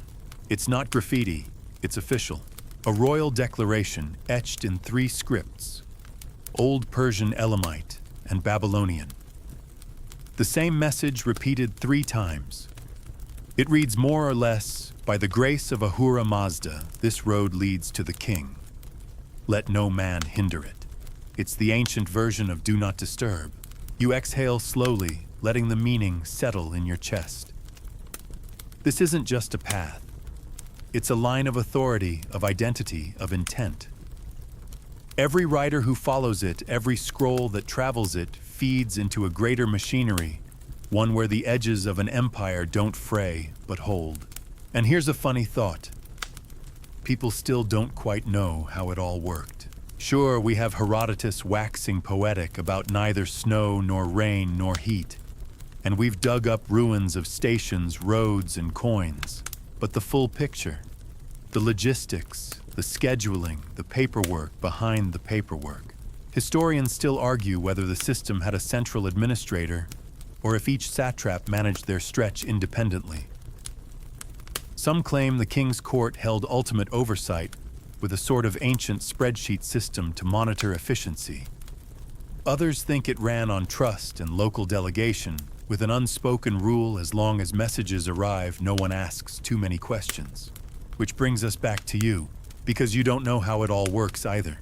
It's not graffiti, it's official. A royal declaration etched in 3 scripts, Old Persian, Elamite, and Babylonian. The same message repeated 3 times. It reads more or less, "By the grace of Ahura Mazda, this road leads to the king. Let no man hinder it." It's the ancient version of "Do not disturb." You exhale slowly, letting the meaning settle in your chest. This isn't just a path. It's a line of authority, of identity, of intent. Every rider who follows it, every scroll that travels it, feeds into a greater machinery, one where the edges of an empire don't fray, but hold. And here's a funny thought. People still don't quite know how it all worked. Sure, we have Herodotus waxing poetic about neither snow nor rain nor heat, and we've dug up ruins of stations, roads, and coins. But the full picture, the logistics, the scheduling, the paperwork behind the paperwork. Historians still argue whether the system had a central administrator or if each satrap managed their stretch independently. Some claim the king's court held ultimate oversight with a sort of ancient spreadsheet system to monitor efficiency. Others think it ran on trust and local delegation, with an unspoken rule: as long as messages arrive, no one asks too many questions. Which brings us back to you, because you don't know how it all works either.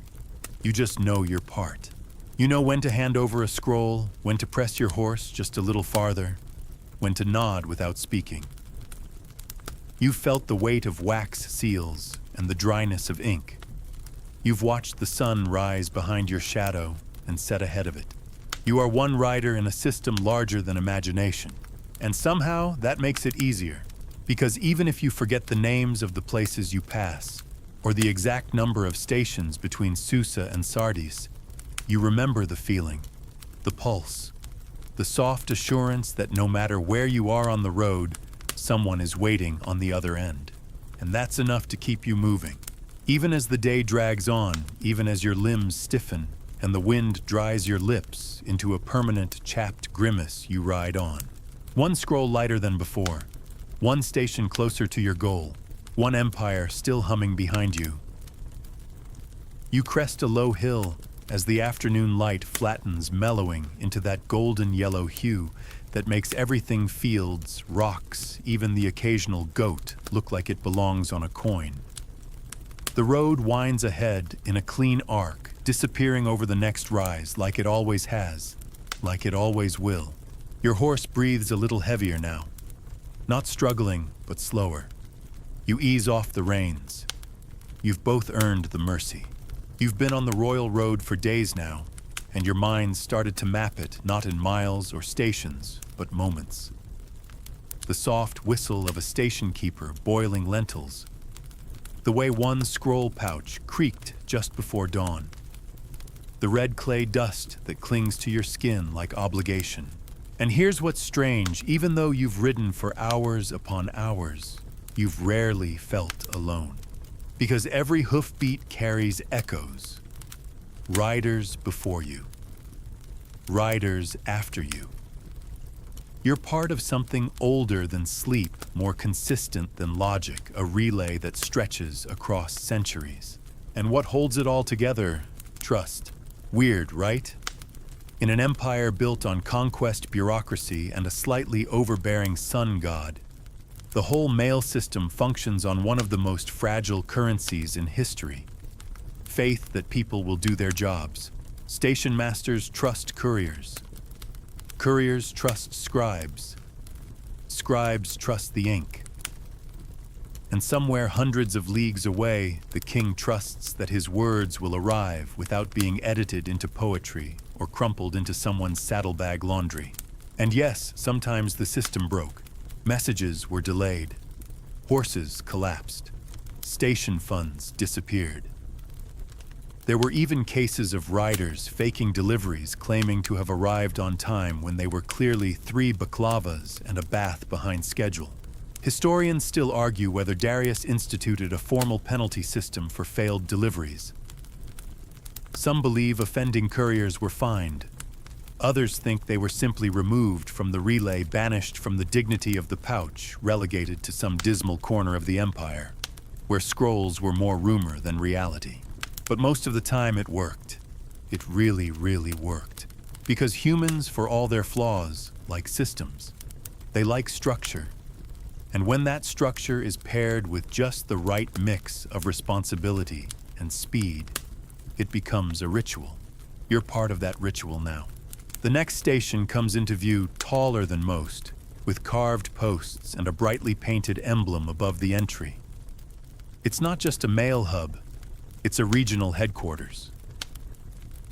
You just know your part. You know when to hand over a scroll, when to press your horse just a little farther, when to nod without speaking. You've felt the weight of wax seals and the dryness of ink. You've watched the sun rise behind your shadow and set ahead of it. You are one rider in a system larger than imagination. And somehow that makes it easier, because even if you forget the names of the places you pass, or the exact number of stations between Susa and Sardis, you remember the feeling, the pulse, the soft assurance that no matter where you are on the road, someone is waiting on the other end. And that's enough to keep you moving. Even as the day drags on, even as your limbs stiffen and the wind dries your lips into a permanent chapped grimace, you ride on. One scroll lighter than before, one station closer to your goal, one empire still humming behind you. You crest a low hill as the afternoon light flattens, mellowing into that golden yellow hue that makes everything, fields, rocks, even the occasional goat, look like it belongs on a coin. The road winds ahead in a clean arc, disappearing over the next rise like it always has, like it always will. Your horse breathes a little heavier now, not struggling, but slower. You ease off the reins. You've both earned the mercy. You've been on the royal road for days now, and your mind's started to map it, not in miles or stations, but moments. The soft whistle of a station keeper boiling lentils. The way one scroll pouch creaked just before dawn. The red clay dust that clings to your skin like obligation. And here's what's strange: even though you've ridden for hours upon hours, you've rarely felt alone. Because every hoofbeat carries echoes. Riders before you. Riders after you. You're part of something older than sleep, more consistent than logic, a relay that stretches across centuries. And what holds it all together? Trust. Weird, right? In an empire built on conquest, bureaucracy, and a slightly overbearing sun god, the whole mail system functions on one of the most fragile currencies in history. Faith that people will do their jobs. Station masters trust couriers. Couriers trust scribes. Scribes trust the ink. And somewhere hundreds of leagues away, the king trusts that his words will arrive without being edited into poetry or crumpled into someone's saddlebag laundry. And yes, sometimes the system broke. Messages were delayed. Horses collapsed. Station funds disappeared. There were even cases of riders faking deliveries, claiming to have arrived on time when they were clearly 3 baklavas and a bath behind schedule. Historians still argue whether Darius instituted a formal penalty system for failed deliveries. Some believe offending couriers were fined. Others think they were simply removed from the relay, banished from the dignity of the pouch, relegated to some dismal corner of the empire, where scrolls were more rumor than reality. But most of the time it worked. It really, really worked. Because humans, for all their flaws, like systems. They like structure. And when that structure is paired with just the right mix of responsibility and speed, it becomes a ritual. You're part of that ritual now. The next station comes into view taller than most, with carved posts and a brightly painted emblem above the entry. It's not just a mail hub, it's a regional headquarters.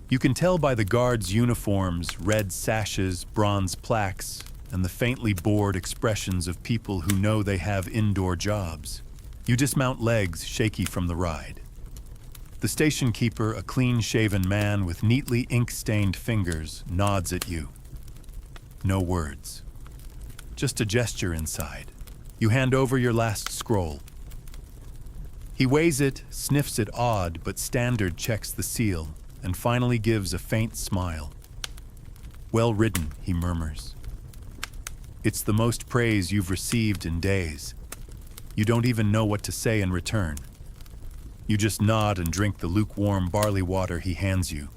You can tell by the guards' uniforms, red sashes, bronze plaques, and the faintly bored expressions of people who know they have indoor jobs. You dismount, legs shaky from the ride. The station keeper, a clean-shaven man with neatly ink-stained fingers, nods at you. No words. Just a gesture inside. You hand over your last scroll. He weighs it, sniffs it odd but standard, checks the seal, and finally gives a faint smile. Well written, he murmurs. It's the most praise you've received in days. You don't even know what to say in return. You just nod and drink the lukewarm barley water he hands you,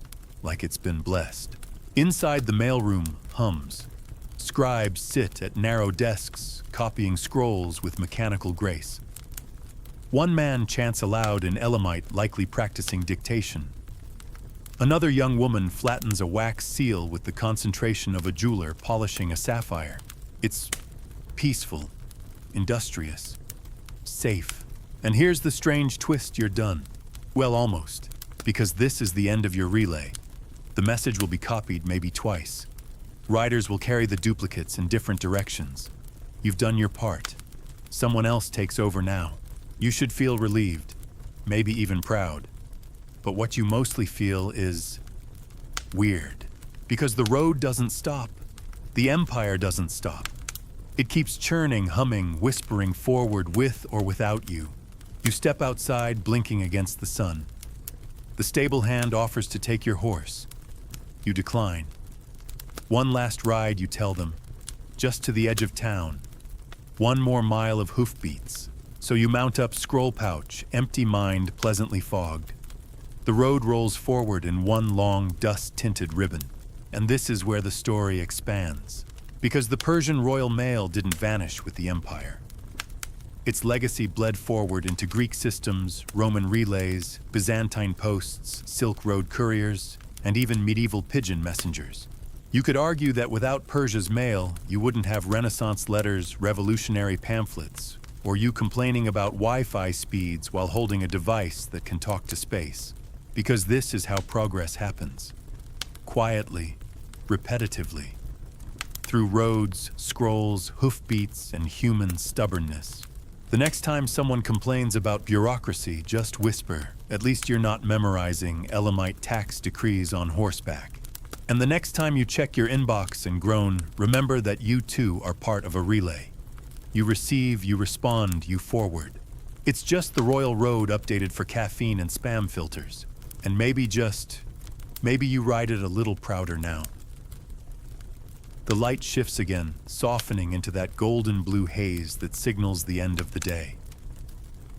like it's been blessed. Inside, the mailroom hums. Scribes sit at narrow desks, copying scrolls with mechanical grace. One man chants aloud in Elamite, likely practicing dictation. Another young woman flattens a wax seal with the concentration of a jeweler polishing a sapphire. It's peaceful, industrious, safe. And here's the strange twist: you're done. Well, almost, because this is the end of your relay. The message will be copied maybe twice. Riders will carry the duplicates in different directions. You've done your part. Someone else takes over now. You should feel relieved, maybe even proud. But what you mostly feel is weird, because the road doesn't stop. The empire doesn't stop. It keeps churning, humming, whispering forward with or without you. You step outside, blinking against the sun. The stable hand offers to take your horse. You decline. One last ride, you tell them, just to the edge of town. One more mile of hoofbeats. So you mount up, scroll pouch, empty mind pleasantly fogged. The road rolls forward in one long, dust-tinted ribbon. And this is where the story expands. Because the Persian royal mail didn't vanish with the empire. Its legacy bled forward into Greek systems, Roman relays, Byzantine posts, Silk Road couriers, and even medieval pigeon messengers. You could argue that without Persia's mail, you wouldn't have Renaissance letters, revolutionary pamphlets, or you complaining about Wi-Fi speeds while holding a device that can talk to space. Because this is how progress happens. Quietly, repetitively. Through roads, scrolls, hoofbeats, and human stubbornness. The next time someone complains about bureaucracy, just whisper, at least you're not memorizing Elamite tax decrees on horseback. And the next time you check your inbox and groan, remember that you too are part of a relay. You receive, you respond, you forward. It's just the royal road updated for caffeine and spam filters. And maybe you ride it a little prouder now. The light shifts again, softening into that golden blue haze that signals the end of the day.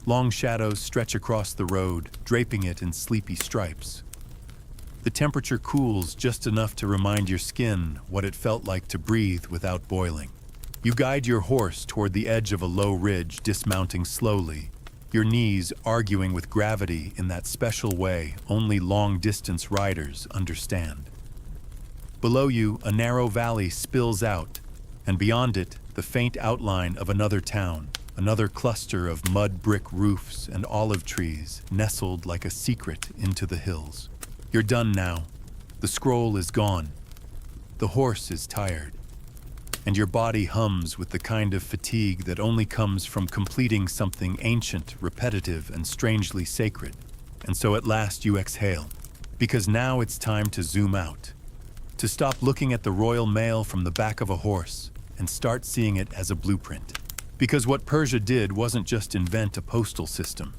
Long shadows stretch across the road, draping it in sleepy stripes. The temperature cools just enough to remind your skin what it felt like to breathe without boiling. You guide your horse toward the edge of a low ridge, dismounting slowly, your knees arguing with gravity in that special way only long-distance riders understand. Below you, a narrow valley spills out, and beyond it, the faint outline of another town, another cluster of mud brick roofs and olive trees nestled like a secret into the hills. You're done now. The scroll is gone. The horse is tired. And your body hums with the kind of fatigue that only comes from completing something ancient, repetitive, and strangely sacred. And so at last you exhale, because now it's time to zoom out, to stop looking at the royal mail from the back of a horse and start seeing it as a blueprint. Because what Persia did wasn't just invent a postal system.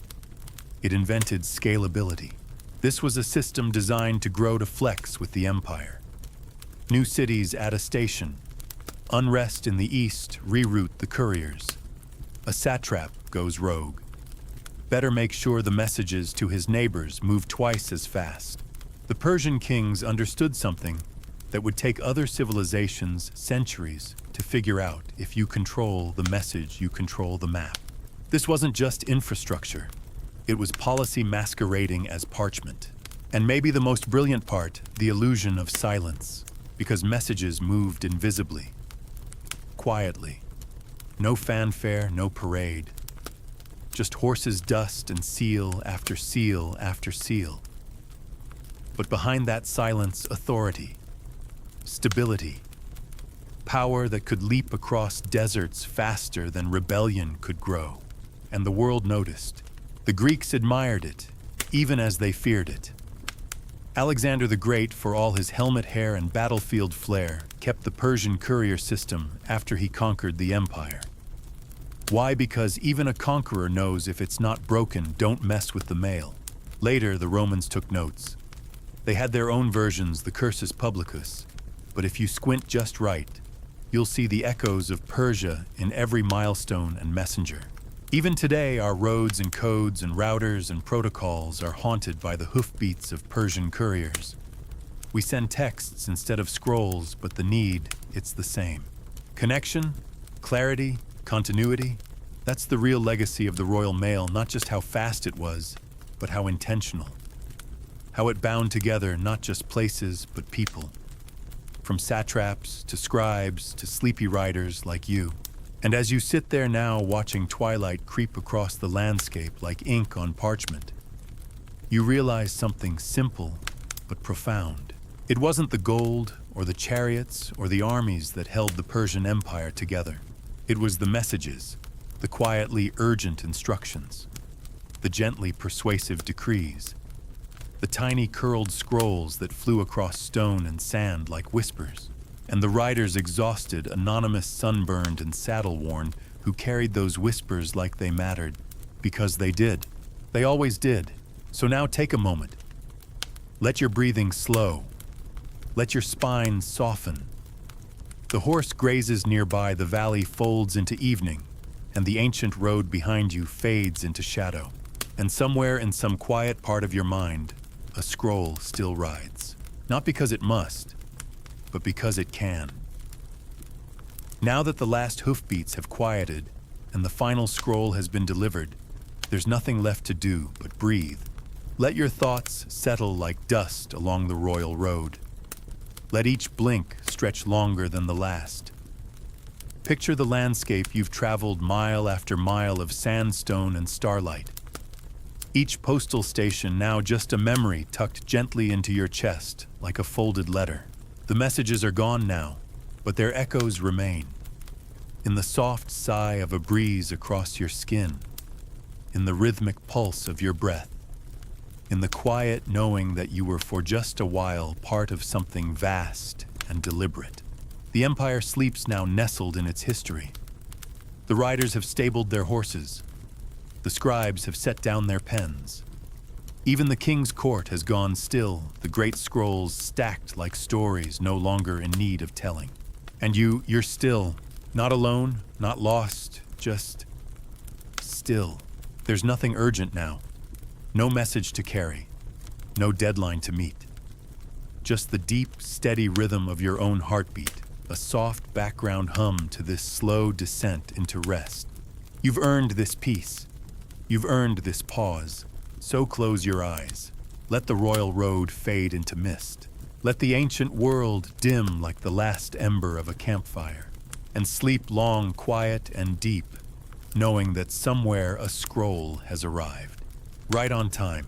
It invented scalability. This was a system designed to grow to flex with the empire. New cities add a station. Unrest in the east reroute the couriers. A satrap goes rogue. Better make sure the messages to his neighbors move twice as fast. The Persian kings understood something that would take other civilizations centuries to figure out. If you control the message, you control the map. This wasn't just infrastructure. It was policy masquerading as parchment. And maybe the most brilliant part, the illusion of silence, because messages moved invisibly. quietly. No fanfare, no parade. Just horses' dust and seal after seal after seal. But behind that silence, authority, stability, power that could leap across deserts faster than rebellion could grow. And the world noticed. The Greeks admired it, even as they feared it. Alexander the Great, for all his helmet hair and battlefield flair, kept the Persian courier system after he conquered the empire. Why? Because even a conqueror knows if it's not broken, don't mess with the mail. Later, the Romans took notes. They had their own versions, the cursus publicus, but if you squint just right, you'll see the echoes of Persia in every milestone and messenger. Even today, our roads and codes and routers and protocols are haunted by the hoofbeats of Persian couriers. We send texts instead of scrolls, but the need, it's the same. Connection, clarity, continuity, that's the real legacy of the Royal Mail, not just how fast it was, but how intentional. How it bound together not just places, but people. From satraps to scribes to sleepy riders like you. And as you sit there now watching twilight creep across the landscape like ink on parchment, you realize something simple but profound. It wasn't the gold or the chariots or the armies that held the Persian Empire together. It was the messages, the quietly urgent instructions, the gently persuasive decrees, the tiny curled scrolls that flew across stone and sand like whispers, and the riders exhausted, anonymous, sunburned, and saddle-worn who carried those whispers like they mattered, because they did. They always did. So now take a moment. Let your breathing slow. Let your spine soften. The horse grazes nearby, the valley folds into evening, and the ancient road behind you fades into shadow. And somewhere in some quiet part of your mind, a scroll still rides. Not because it must, but because it can. Now that the last hoofbeats have quieted and the final scroll has been delivered, there's nothing left to do but breathe. Let your thoughts settle like dust along the royal road. Let each blink stretch longer than the last. Picture the landscape you've traveled mile after mile of sandstone and starlight. Each postal station now just a memory tucked gently into your chest like a folded letter. The messages are gone now, but their echoes remain. In the soft sigh of a breeze across your skin, in the rhythmic pulse of your breath, in the quiet knowing that you were for just a while part of something vast and deliberate. The empire sleeps now nestled in its history. The riders have stabled their horses. The scribes have set down their pens. Even the king's court has gone still, the great scrolls stacked like stories no longer in need of telling. And you're still, not alone, not lost, just still. There's nothing urgent now. No message to carry. No deadline to meet. Just the deep, steady rhythm of your own heartbeat, a soft background hum to this slow descent into rest. You've earned this peace. You've earned this pause. So close your eyes. Let the royal road fade into mist. Let the ancient world dim like the last ember of a campfire. And sleep long, quiet, and deep, knowing that somewhere a scroll has arrived. Right on time.